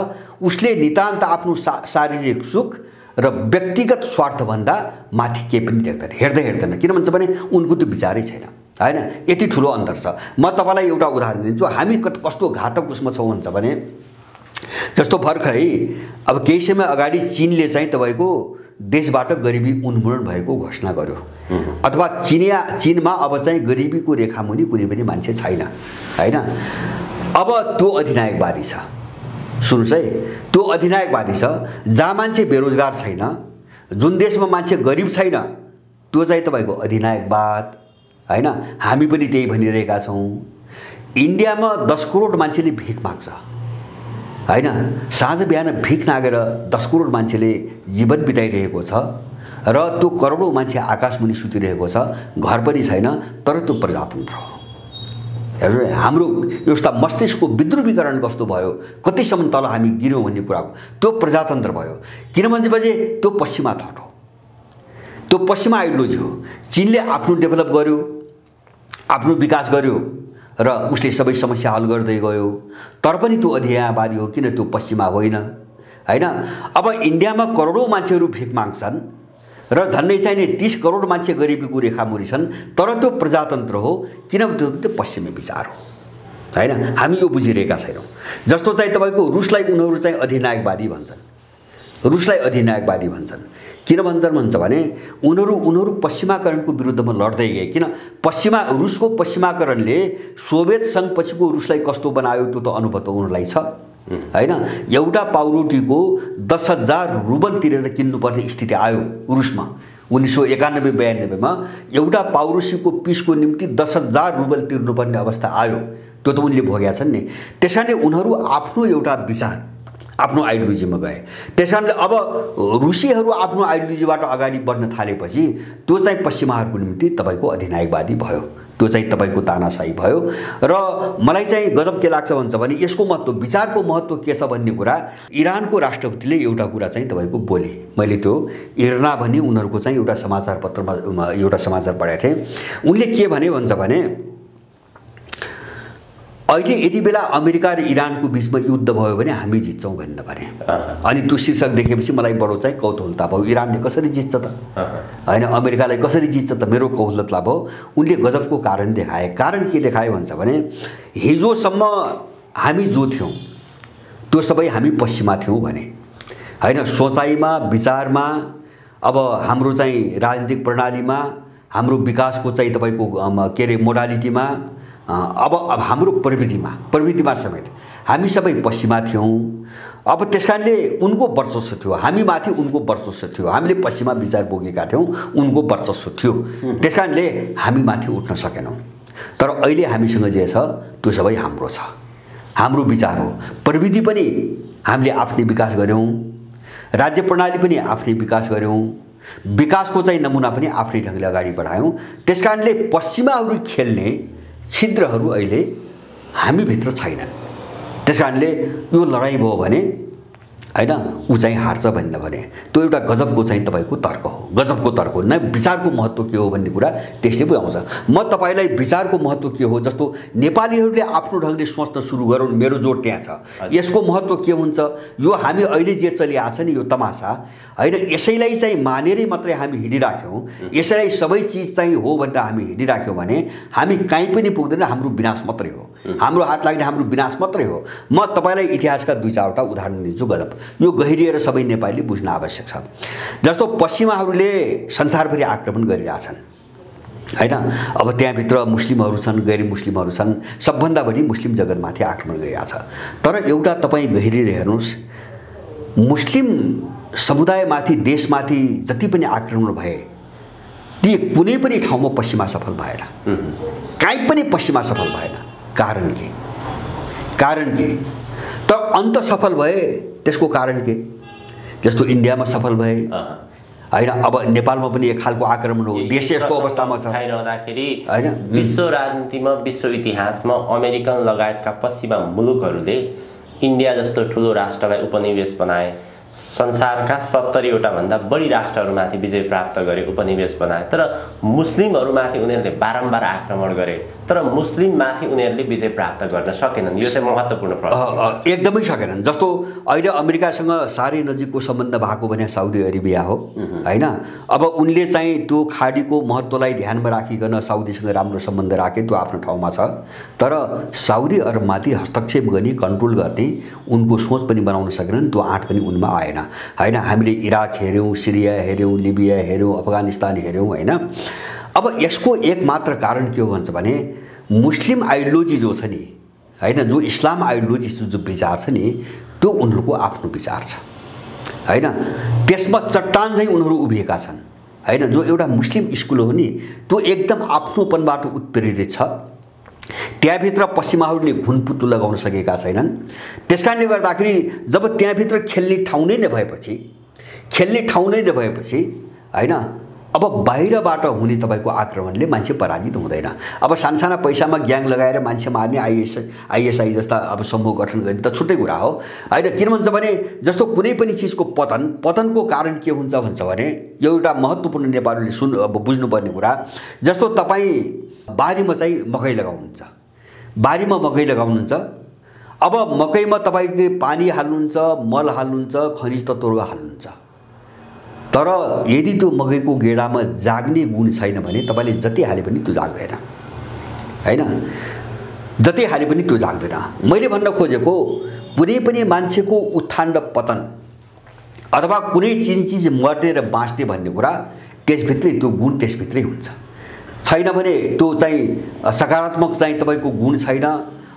उसले नितान्त आफ्नो शारीरिक सुख र व्यक्तिगत स्वार्थभन्दा माथि केही पनि हेर्दैन। किन भन्छ भने उनको त्यो विचारै छैन हैन। यति ठुलो अन्तर छ। म तपाईलाई एउटा उदाहरण दिन्छु। हामी कस्तो घातक उसमा छौँ भन्छ भने जस्तो भर्खरै अब केही समय अगाडि चीनले चाहिँ तपाईको देशबाट गरिबी उन्मूलन भएको घोषणा गर्यो, अथवा चीनमा अब चाहिँ गरिबीको रेखामुनि कुनै पनि मान्छे छैन हैन। अब त्यो अधिनायकवादी छ। सुन्नुस् है, त्यो अधिनायकवादी छ। जहाँ मान्छे बेरोजगार छैन, जुन देशमा मान्छे गरिब छैन, त्यो चाहिँ तपाईको अधिनायकवाद हैन। हामी पनि त्यही भनिरहेका छौँ। इन्डियामा 10 करोड मान्छेले भिख माग्छ हैन। साँझ बिहान भिख नागेर 10 करोड मान्छेले जीवन बिताइरहेको छ र त्यो करोडौं मान्छे आकाशमुनि सुतिरहेको छ, घर पनि छैन। तर त्यो प्रजातन्त्र हो। हेर्नु, हाम्रो यस्ता मस्तिष्कको विद्रुपीकरण कस्तो भयो, कतिसम्म तल हामी गिर्यौँ भन्ने कुराको त्यो प्रजातन्त्र भयो। किनभने त्यो पश्चिमा थट हो, त्यो पश्चिमा आइडियोलोजी हो। चीनले आफ्नो डेभलप गर्यो, आफ्नो विकास गर्यो र उसले सबै समस्या हल गर्दै गयो। तर पनि त्यो अधिनायकवादी हो, किन त्यो पश्चिमा होइन हैन। अब इन्डियामा करोडौं मान्छेहरू भिख माग्छन् र झन्डै चाहिँ 30 करोड मान्छे गरिबीको रेखामुनि छन्, तर त्यो प्रजातन्त्र हो। किनभने त्यो पश्चिमी विचार हो हैन, हामी यो बुझिरहेका छैनौँ। जस्तो चाहिँ तपाईँको रुसलाई उनीहरू चाहिँ अधिनायकवादी भन्छन्, रुसलाई अधिनायकवादी भन्छन्। किन भन्छ भने उनीहरू पश्चिमाकरणको विरुद्धमा लड्दै गए। किन रुसको पश्चिमाकरणले सोभियत सङ्घपछिको रुसलाई कस्तो बनायो त्यो त अनुभव त उनीहरूलाई छ हैन। एउटा पाउरोटीको 10,000 रुबल तिरेर किन्नुपर्ने स्थिति आयो रुसमा 1991-92 मा। एउटा पाउरोसीको पिसको निम्ति 10,000 रुबल तिर्नुपर्ने अवस्था आयो। त्यो त उनले भोगेका छन् नि। त्यसकारणले उनीहरू आफ्नो एउटा विचार, आफ्नो आइडियोलोजीमा गए। त्यसकारणले अब रुसीहरू आफ्नो आइडियोलोजीबाट अगाडि बढ्न थालेपछि त्यो चाहिँ पश्चिमाहरूको निम्ति तपाईँको अधिनायकवादी भयो, त्यो चाहिँ तपाईँको तानाशाही भयो। र मलाई चाहिँ गजब के लाग्छ भन्छ भने यसको महत्त्व, विचारको महत्त्व के छ भन्ने कुरा इरानको राष्ट्रपतिले एउटा कुरा चाहिँ तपाईँको बोले। मैले त्यो इर्ना भन्ने उनीहरूको चाहिँ एउटा समाचार पत्रमा एउटा समाचार पढेको थिएँ। उनले के भन्छ भने अहिले यति बेला अमेरिका र इरानको बिचमा युद्ध भयो भने हामी जित्छौँ भन्ने भने। अनि त्यो शीर्षक देखेपछि मलाई बडो चाहिँ कौतूहलता भयो, इरानले कसरी जित्छ त हैन, अमेरिकालाई कसरी जित्छ त, मेरो कौतूहलता भयो। उनले गजबको कारण देखाए। कारण के देखाए भन्छ भने हिजोसम्म हामी जो थियौँ त्यो सबै हामी पश्चिमा थियौँ भने हैन, सोचाइमा, विचारमा, अब हाम्रो चाहिँ राजनीतिक प्रणालीमा, हाम्रो विकासको चाहिँ तपाईँको के अरे मोडालिटीमा, अब हाम्रो प्रविधिमा समेत हामी सबै पश्चिमा थियौँ। अब त्यसकारणले उनको वर्चस्व थियो, हामी माथि उनको वर्चस्व थियो। हामीले पश्चिमा विचार बोकेका थियौँ, उनको वर्चस्व थियो। त्यसकारणले हामी माथि उठ्न सकेनौँ। तर अहिले हामीसँग जे छ त्यो सबै हाम्रो छ, हाम्रो विचार हो। प्रविधि पनि हामीले आफ्नै विकास गऱ्यौँ, राज्य प्रणाली पनि आफ्नै विकास गऱ्यौँ, विकासको चाहिँ नमुना पनि आफ्नै ढङ्गले अगाडि बढायौँ। त्यसकारणले पश्चिमाहरू खेल्ने छिद्रहरू अहिले हामीभित्र छैनन्। त्यसकारणले यो लडाइँ भयो भने हैन ऊ चाहिँ हार्छ भन्ने भने त्यो एउटा गजबको चाहिँ तपाईँको तर्क हो, गजबको तर्क हो। न विचारको महत्त्व के हो भन्ने कुरा त्यसले बुझाउँछ। म तपाईँलाई विचारको महत्त्व के हो, जस्तो नेपालीहरूले आफ्नो ढङ्गले सोच्न सुरु गरौँ, मेरो जोड त्यहाँ छ। यसको महत्त्व के हुन्छ, यो हामी अहिले जे चलिआएको छ नि यो तमासा हैन, यसैलाई चाहिँ मानेरै मात्रै हामी हिँडिराख्यौँ, यसैलाई सबै चिज चाहिँ हो भनेर हामी हिँडिराख्यौँ भने हामी कहीँ पनि पुग्दैन, हाम्रो विनाश मात्रै हो, हाम्रो हात लाग्ने हाम्रो विनाश मात्रै हो। म तपाईँलाई इतिहासका 2-4वटा उदाहरण दिन्छु गजब, यो गहिरिएर सबै नेपालीले बुझ्न आवश्यक छ। जस्तो पश्चिमाहरूले संसारभरि आक्रमण गरिरहेछन् हैन, अब त्यहाँभित्र मुस्लिमहरू छन्, गैर मुस्लिमहरू छन्, सबभन्दा बढी मुस्लिम जगतमाथि आक्रमण गरिरहेछ। तर एउटा तपाईँ गहिरिएर हेर्नुहोस्, मुस्लिम समुदायमाथि, देशमाथि जति पनि आक्रमण भए ती कुनै पनि ठाउँमा पश्चिमा सफल भएन, कहीँ पनि पश्चिमा सफल भएन। कारण के त अन्त सफल भए, त्यसको कारण के? जस्तो इन्डियामा सफल भए हैन, अब नेपालमा पनि एक खालको आक्रमण हो, देश यस्तो अवस्थामा छ रहँदाखेरि हैन। विश्व राजनीतिमा, विश्व इतिहासमा अमेरिकन लगायतका पश्चिमा मुलुकहरूले इन्डिया जस्तो ठुलो राष्ट्रलाई उपनिवेश बनाए, संसारका 70वटा भन्दा बढी राष्ट्रहरूमाथि विजय प्राप्त गरे, उपनिवेश बनाए। तर मुस्लिमहरूमाथि उनीहरूले बारम्बार आक्रमण गरे, तर मुस्लिममाथि उनीहरूले विजय प्राप्त गर्न सकेनन्। यो चाहिँ महत्त्वपूर्ण प्रश्न, एकदमै सकेनन्। जस्तो अहिले अमेरिकासँग साह्रै नजिकको सम्बन्ध भएको भने साउदी अरेबिया हो हैन। अब उनले चाहिँ त्यो खाडीको महत्त्वलाई ध्यानमा राखिकन साउदीसँग राम्रो सम्बन्ध राखे, त्यो आफ्नो ठाउँमा छ। तर साउदी अरबमाथि हस्तक्षेप गर्ने, कन्ट्रोल गर्ने उनको सोच पनि बनाउन सकेनन्, त्यो आँट पनि उनमा आएन हैन। हामीले इराक हेऱ्यौँ, सिरिया हेऱ्यौँ, लिबिया हेऱ्यौँ, अफगानिस्तान हेऱ्यौँ हैन। अब यसको एक मात्र कारण के हो भन्छ भने मुस्लिम आइडियोलोजी जो छ नि हैन, जो इस्लाम आइडियोलोजी जो विचार छ नि त्यो उनीहरूको आफ्नो विचार छ हैन। त्यसमा चट्टान चाहिँ उनीहरू उभिएका छन् हैन। जो एउटा मुस्लिम स्कुल हो नि त्यो एकदम आफ्नोपनबाट उत्प्रेरित छ। त्यहाँभित्र पश्चिमाहरूले घुनपुत्तु लगाउन सकेका छैनन्। त्यसकारणले गर्दाखेरि जब त्यहाँभित्र खेल्ने ठाउँ नै नभएपछि हैन, अब बाहिरबाट हुने तपाईँको आक्रमणले मान्छे पराजित हुँदैन। अब सानसाना पैसामा ग्याङ लगाएर मान्छे मार्ने आइएसआई जस्ता अब समूह गठन गर्ने त छुट्टै कुरा हो हैन। किन भन्छ भने जस्तो कुनै पनि चिजको पतनको कारण के हुन्छ भन्छ भने एउटा महत्त्वपूर्ण नेपालीले अब बुझ्नुपर्ने कुरा, जस्तो तपाईँ बारीमा चाहिँ मकै लगाउनुहुन्छ, अब मकैमा तपाईँले पानी हाल्नुहुन्छ, मल हाल्नुहुन्छ, खनिज तत्त्वहरू हाल्नुहुन्छ। तर यदि त्यो मकैको गेडामा जाग्ने गुण छैन भने तपाईँले जति हाले पनि त्यो जाग्दैन हैन। जति हाले पनि त्यो जाग्दैन। मैले भन्न खोजेको कुनै पनि मान्छेको उत्थान र पतन अथवा कुनै चिज मर्ने र बाँच्ने भन्ने कुरा त्यसभित्रै त्यो गुण त्यसभित्रै हुन्छ। छैन भने त्यो चाहिँ सकारात्मक चाहिँ तपाईँको गुण छैन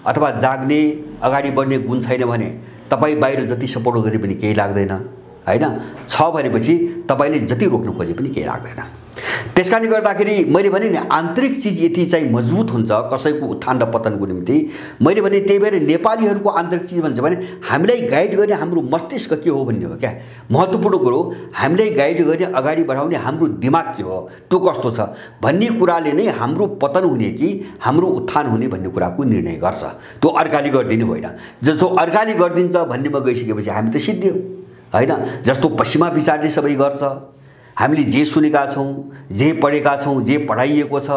अथवा जाग्ने अगाडि बढ्ने गुण छैन भने तपाईँ बाहिर जति सपोर्ट गरे पनि केही लाग्दैन हैन। छ भनेपछि तपाईँले जति रोक्न खोजे पनि केही लाग्दैन। त्यसकारणले गर्दाखेरि मैले भने नि आन्तरिक चिज यति चाहिँ मजबुत हुन्छ कसैको उत्थान र पतनको निम्ति। मैले भने त्यही भएर नेपालीहरूको आन्तरिक चिज भन्छ भने हामीलाई गाइड गर्ने हाम्रो मस्तिष्क के हो भन्ने हो क्या। महत्त्वपूर्ण कुरो हामीलाई गाइड गर्ने अगाडि बढाउने हाम्रो दिमाग के हो त्यो कस्तो छ भन्ने कुराले नै हाम्रो पतन हुने कि हाम्रो उत्थान हुने भन्ने कुराको निर्णय गर्छ। त्यो अर्काले गरिदिनु होइन। जस्तो अर्काले गरिदिन्छ भन्नेमा गइसकेपछि हामी त सिद्धियौँ हैन। जस्तो पश्चिमा विचारले सबै गर्छ। हामीले जे सुनेका छौँ, जे पढेका छौँ, जे पढाइएको छ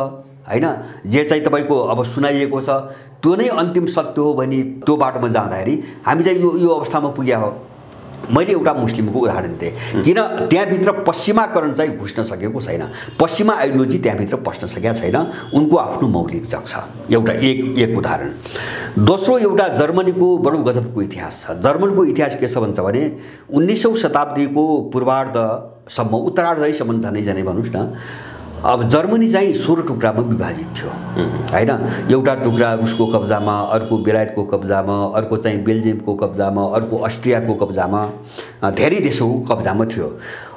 हैन, जे चाहिँ तपाईँको अब सुनाइएको छ त्यो नै अन्तिम सत्य हो भने त्यो बाटोमा जाँदाखेरि हामी चाहिँ यो अवस्थामा पुग्या हो। मैले एउटा मुस्लिमको उदाहरण दिएँ किन त्यहाँभित्र पश्चिमाकरण चाहिँ घुस्न सकेको छैन, पश्चिमा आइडियोलोजी त्यहाँभित्र पस्न सकेका छैन, उनको आफ्नो मौलिक जग छ। एउटा एक उदाहरण। दोस्रो एउटा जर्मनीको बडो गजबको इतिहास छ। जर्मनको इतिहास के छ भन्छ भने 19औं शताब्दीको पूर्वार्धसम्म उत्तरार्धसम्म झनै भन्नुहोस् न, अब जर्मनी चाहिँ 16 टुक्रामा विभाजित थियो हैन। एउटा टुक्रा रुसको कब्जामा, अर्को बेलायतको कब्जामा, अर्को चाहिँ बेल्जियमको कब्जामा, अर्को अस्ट्रियाको कब्जामा, धेरै देशको कब्जामा थियो।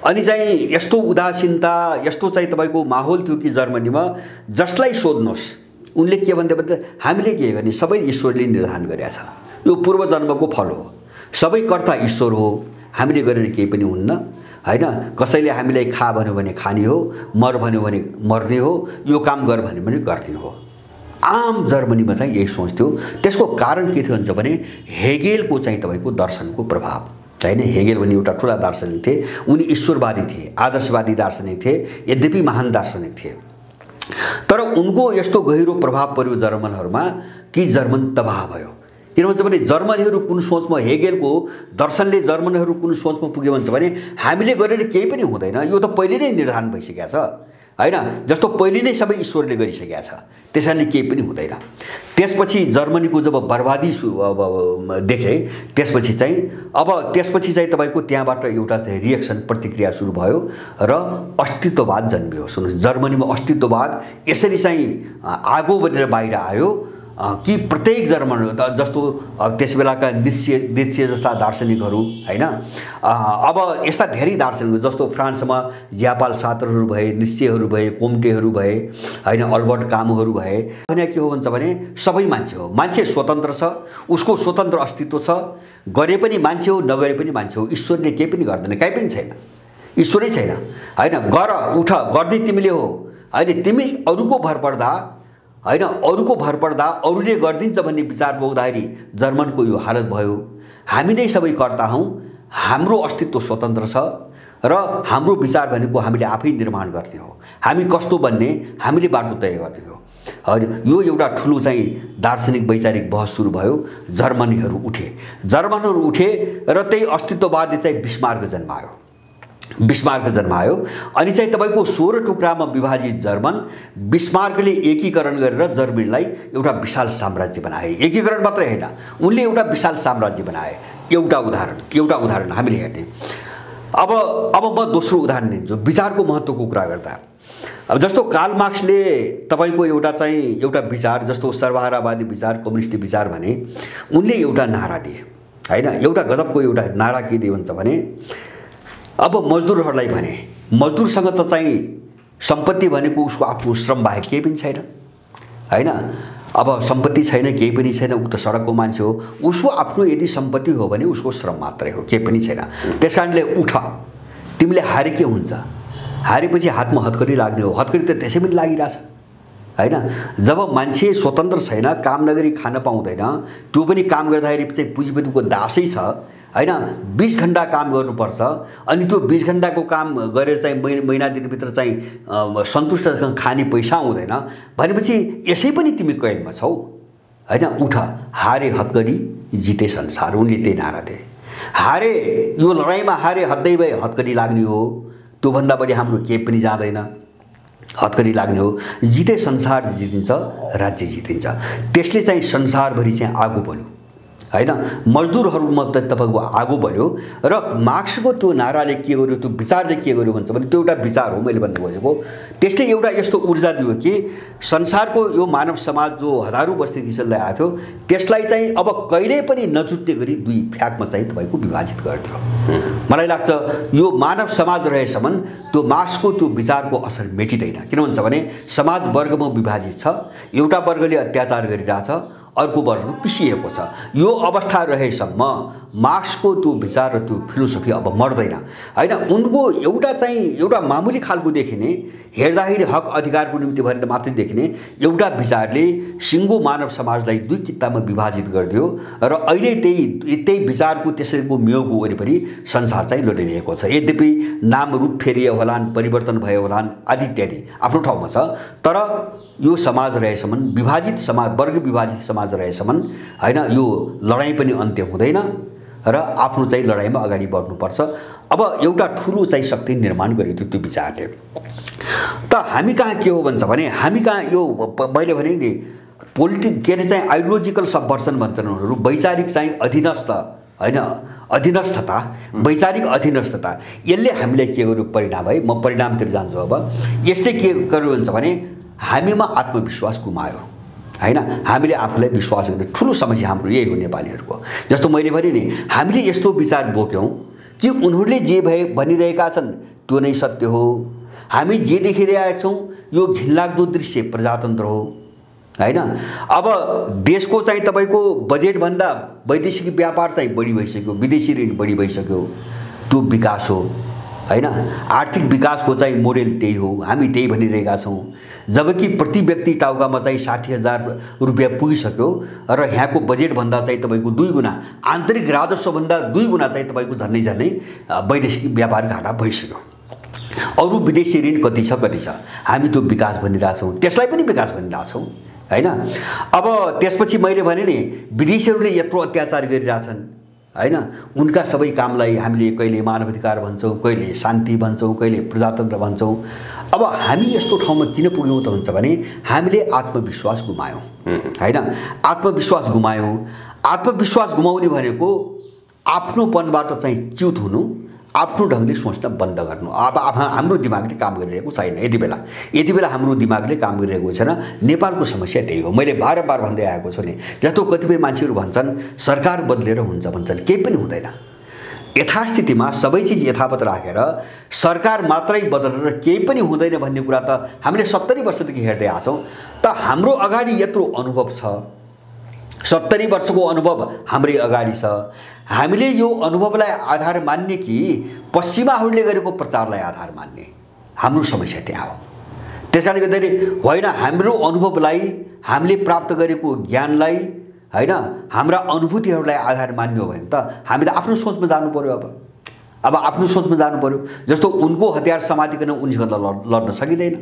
अनि चाहिँ यस्तो उदासीनता यस्तो चाहिँ तपाईँको माहौल थियो कि जर्मनीमा जसलाई सोध्नुहोस् उनले के भन्दै हामीले के गर्ने सबै ईश्वरले निर्धारण गरेका छ, यो पूर्व जन्मको फल हो, सबै कर्ता ईश्वर हो, हामीले गरेर केही पनि हुन्न हैन। कसैले हामीलाई खा भन्यो भने खाने हो, मर भन्यो भने मर्ने हो, यो काम गर भन्यो भने गर्ने हो। आम जर्मनीमा चाहिँ यही सोच थियो। त्यसको कारण के थियो भने हेगेलको चाहिँ तपाईँको दर्शनको प्रभाव हैन। हेगेल भन्ने एउटा ठुला दार्शनिक थिए। उनी ईश्वरवादी थिए, आदर्शवादी दार्शनिक थिए, यद्यपि महान दार्शनिक थिए। तर उनको यस्तो गहिरो प्रभाव पर्यो जर्मनहरूमा कि जर्मन तबाह भयो। किन भन्छ भने जर्मनीहरू कुन सोचमा, हेगेलको दर्शनले जर्मनीहरू कुन सोचमा पुग्यो भन्छ भने हामीले गरेर केही पनि हुँदैन, यो त पहिले नै निर्धारण भइसकेको छ हैन। जस्तो पहिले नै सबै ईश्वरले गरिसकेको छ, त्यसैले केही पनि हुँदैन। त्यसपछि जर्मनीको जब बर्बादी देखे त्यसपछि चाहिँ तपाईँको त्यहाँबाट एउटा चाहिँ रिएक्सन प्रतिक्रिया सुरु भयो र अस्तित्ववाद जन्मियो। सुन्नुहोस्, जर्मनीमा अस्तित्ववाद यसरी चाहिँ आगो बनेर बाहिर आयो कि प्रत्येक जर्मन जस्तो त्यस बेलाका नित्से जस्ता दार्शनिकहरू हैन। अब यस्ता धेरै दार्शनिक जस्तो फ्रान्समा ज्यापाल सार्त्रहरू भए, नित्सेहरू भए, कोम्टेहरू भए हैन, अल्बर्ट कामुहरू भए। भने के हो भन्छ भने सबै मान्छे हो, मान्छे स्वतन्त्र छ, उसको स्वतन्त्र अस्तित्व छ, गरे पनि मान्छे हो, नगरे पनि मान्छे हो, ईश्वरले केही पनि गर्दैन, केही पनि छैन, ईश्वरै छैन हैन। गर उठ गर्ने तिमीले हो हैन। तिमी अरूको भर पर्दा हैन, अरूको भर पर्दा अरूले गरिदिन्छ भन्ने विचार बोक्दाखेरि जर्मनको यो हालत भयो। हामी नै सबै कर्ता हौँ, हाम्रो अस्तित्व स्वतन्त्र छ र हाम्रो विचार भनेको हामीले आफै निर्माण गर्ने हो, हामी कस्तो बन्ने हामीले बाटो तय गर्ने हो हैन। यो एउटा ठुलो चाहिँ दार्शनिक वैचारिक बहस सुरु भयो। जर्मनीहरू उठे र त्यही अस्तित्ववादी चाहिँ बिस्मार्क जन्मायो। अनि चाहिँ तपाईँको 16 टुक्रामा विभाजित जर्मन बिस्मार्कले एकीकरण गरेर जर्मनीलाई एउटा विशाल साम्राज्य बनाए। एकीकरण मात्रै होइन, उनले एउटा विशाल साम्राज्य बनाए। एउटा उदाहरण हामीले हेर्ने। अब म दोस्रो उदाहरण दिन्छु विचारको महत्त्वको कुरा गर्दा। अब जस्तो कार्ल मार्क्सले तपाईँको एउटा विचार जस्तो सर्वहारावादी विचार, कम्युनिस्ट विचार भने उनले एउटा नारा दिए हैन। एउटा गजबको एउटा नारा के दिए भन्छ भने अब मजदुरहरूलाई भने मजदुरसँग त चाहिँ सम्पत्ति भनेको उसको आफ्नो श्रम बाहेक केही पनि छैन हैन। अब सम्पत्ति छैन, केही पनि छैन, ऊ त सडकको मान्छे हो, उसको आफ्नो यदि सम्पत्ति हो भने उसको श्रम मात्रै हो, केही पनि छैन। त्यसकारणले उठ, तिमीले हारे के हुन्छ, हारेपछि हातमा हतकडी लाग्ने हो, हतकडी त त्यसै पनि लागिरहेछ हैन। जब मान्छे स्वतन्त्र छैन, काम नगरी खान पाउँदैन, त्यो पनि काम गर्दाखेरि चाहिँ पुँजीपतिको दासै छ हैन। 20 घण्टा काम गर्नुपर्छ अनि त्यो 20 घण्टाको काम गरेर चाहिँ महिना दिनभित्र चाहिँ सन्तुष्ट खाने पैसा आउँदैन भनेपछि यसै पनि तिमी कैदमा छौ हैन। उठ, हारे हतकडी, जिते संसार, उनले त्यही नारा दिए। हारे, यो लडाइँमा हारे, हत्दै भए हतकडी लाग्ने हो, त्योभन्दा बढी हाम्रो केही पनि जाँदैन हतकडी लाग्ने हो। जिते संसार जितिन्छ, राज्य जितिन्छ। त्यसले चाहिँ संसारभरि चाहिँ आगो बन्यो हैन। मजदुरहरूमा त तपाईको आगो बन्यो र मार्क्सको त्यो नाराले के गर्यो, त्यो विचारले के गर्यो भन्छ भने त्यो एउटा विचार हो मैले भन्नु खोजेको। त्यसले एउटा यस्तो ऊर्जा दियो कि संसारको यो मानव समाज जो हजारौं वर्षदेखि चल्दै आएको थियो त्यसलाई चाहिँ अब कहिल्यै पनि नजुट्ने गरी दुई फ्याकमा चाहिँ तपाईको विभाजित गर्थ्यो। मलाई लाग्छ यो मानव समाज रहेसम्म त्यो मार्क्सको त्यो विचारको असर मेटिँदैन। किन भन्छ भने समाज वर्गमा विभाजित छ, एउटा वर्गले अत्याचार गरिरहेछ, अर्को वर्ग पिसिएको छ। यो अवस्था रहेसम्म मार्क्सको त्यो विचार र त्यो फिलोसफी अब मर्दैन हैन। उनको एउटा मामुली खालको देखिने, हेर्दाखेरि हक अधिकारको निम्ति भनेर मात्रै देखिने एउटा विचारले सिङ्गो मानव समाजलाई दुई कित्तामा विभाजित गरिदियो र अहिले त्यही विचारको त्यसैको मेयोको वरिपरि संसार चाहिँ लडिरहेको छ। यद्यपि नाम रूप फेरिए होलान्, परिवर्तन भयो होलान् आदि इत्यादि आफ्नो ठाउँमा छ, तर यो समाज रहेसम्म, विभाजित समाज, वर्ग विभाजित समाज रहेसम्म हैन, यो लडाईँ पनि अन्त्य हुँदैन र आफ्नो चाहिँ लडाईँमा अगाडि बढ्नुपर्छ। अब एउटा ठुलो चाहिँ शक्ति निर्माण गरिदियो त्यो विचारले। त हामी कहाँ के हो भन्छ भने हामी कहाँ यो मैले भने नि के अरे चाहिँ आइडियोलोजिकल सबभर्सन भन्छन् उनीहरू, वैचारिक चाहिँ अधीनस्थ हैन, अधीनस्थता, वैचारिक अधीनस्थता। यसले हामीलाई के गर्यो परिणाम है, म परिणामतिर जान्छु। अब यसले के गर्यो भन्छ भने हामीमा आत्मविश्वास गुमायो हैन। हामीले आफूलाई विश्वास गर्ने ठुलो समस्या हाम्रो यही हो नेपालीहरूको। जस्तो मैले भने नि हामीले यस्तो विचार बोक्यौँ कि उनीहरूले जे भनिरहेका छन् त्यो नै सत्य हो। हामी जे देखिरहेका छौँ यो घिनलाग्दो दृश्य प्रजातन्त्र हो हैन। अब देशको चाहिँ तपाईको बजेटभन्दा वैदेशिक व्यापार चाहिँ बढी भइसक्यो, विदेशी ऋण बढी भइसक्यो, त्यो विकास हो हैन। आर्थिक विकासको चाहिँ मोडेल त्यही हो, हामी त्यही भनिरहेका छौँ। जबकि प्रति व्यक्ति टाउकामा चाहिँ 60,000 रुपियाँ पुगिसक्यो र यहाँको बजेटभन्दा चाहिँ तपाईको 2 गुणा, आन्तरिक राजस्वभन्दा 2 गुणा चाहिँ तपाईको झन्नै वैदेशिक व्यापार घाटा भइसक्यो। अरू विदेशी ऋण कति छ, हामी त्यो विकास भनिरहेछौँ, त्यसलाई पनि विकास भनिरहेछौँ हैन। अब त्यसपछि मैले भने नि विदेशीहरूले यत्रो अत्याचार गरिरहेछन् हैन, उनका सबै कामलाई हामीले कहिले मानवाधिकार भन्छौँ, कहिले शान्ति भन्छौँ, कहिले प्रजातन्त्र भन्छौँ। अब हामी यस्तो ठाउँमा किन पुग्यौँ त भन्छ भने हामीले आत्मविश्वास गुमायौँ हैन। आत्मविश्वास गुमायौँ। आत्मविश्वास गुमाउने भनेको आफ्नोपनबाट चाहिँ च्युत हुनु, आफ्नो ढङ्गले सोच्न बन्द गर्नु। अब हाम्रो दिमागले काम गरिरहेको छैन यति बेला हाम्रो दिमागले काम गरिरहेको छैन। नेपालको समस्या त्यही हो। मैले बारम्बार भन्दै आएको छु नि, जस्तो कतिपय मान्छेहरू भन्छन् सरकार बदलेर हुन्छ भन्छन्, केही पनि हुँदैन। यथास्थितिमा सबै चिज यथावत राखेर सरकार मात्रै बदलेर केही पनि हुँदैन भन्ने कुरा त हामीले 70 वर्षदेखि हेर्दै आएको छौँ। त हाम्रो अगाडि यत्रो अनुभव छ, 70 वर्षको अनुभव हाम्रै अगाडि छ। हामीले यो अनुभवलाई आधार मान्ने कि पश्चिमाहरूले गरेको प्रचारलाई आधार मान्ने, हाम्रो समस्या त्यहाँ हो। त्यसकारणले गर्दाखेरि होइन, हाम्रो अनुभवलाई, हामीले प्राप्त गरेको ज्ञानलाई हैन, हाम्रा अनुभूतिहरूलाई आधार मान्ने हो भने त हामी त आफ्नो सोचमा जानु पर्यो। अब आफ्नो सोचमा जानु पर्यो। जस्तो उनको हतियार समातिकन उनीसँग लड्न सकिँदैन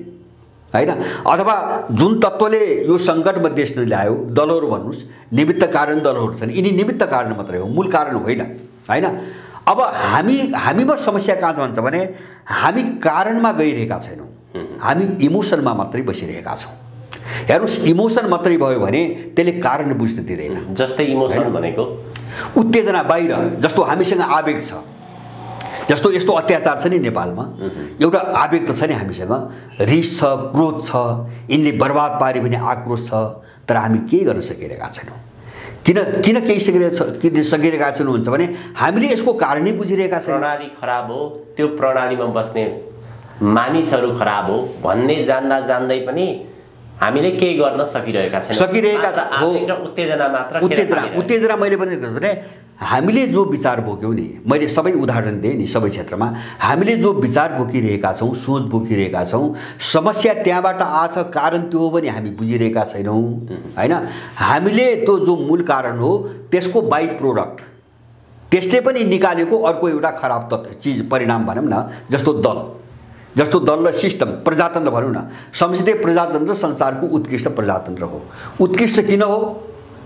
हैन। अथवा जुन तत्त्वले यो सङ्कटमा देश ल्यायो, दलहरू भन्नुहोस्, निमित्त कारण दलहरू छन्, यिनी निमित्त कारण मात्रै हो, मूल कारण होइन हैन। अब हामीमा समस्या कहाँ छ भन्छ भने हामी कारणमा गइरहेका छैनौँ, हामी इमोसनमा मात्रै बसिरहेका छौँ। हेर्नुहोस्, इमोसन मात्रै भयो भने त्यसले कारण बुझ्न दिँदैन। जस्तै इमोसन भनेको उत्तेजना बाहिर, जस्तो हामीसँग आवेग छ, जस्तो यस्तो अत्याचार छ नि नेपालमा, एउटा आवेग त छ नि हामीसँग, रिस छ, क्रोध छ, यिनले बर्बाद पारे भने आक्रोश छ, तर हामी केही गर्न सकिरहेका छैनौँ। किन केही सकिरहेका छैनौँ भन्छ भने हामीले यसको कारणै बुझिरहेका छैनौँ। प्रणाली खराब हो, त्यो प्रणालीमा बस्ने मानिसहरू खराब हो भन्ने जान्दै पनि हामीले केही गर्न सकिरहेका हो। उत्तेजना मैले भने हामीले जो विचार बोक्यौँ नि, मैले सबै उदाहरण दिएँ नि, सबै क्षेत्रमा हामीले जो विचार बोकिरहेका छौँ, सोच बोकिरहेका छौँ, समस्या त्यहाँबाट आछ, कारण त्यो हो भने हामी बुझिरहेका छैनौँ हैन। हामीले त्यो जो मूल कारण हो त्यसको बाइ प्रोडक्ट, त्यसले पनि निकालेको अर्को एउटा खराब चिज परिणाम भनौँ न, जस्तो दल र सिस्टम, प्रजातन्त्र भनौँ न, संसदीय प्रजातन्त्र संसारको उत्कृष्ट प्रजातन्त्र हो। उत्कृष्ट किन हो?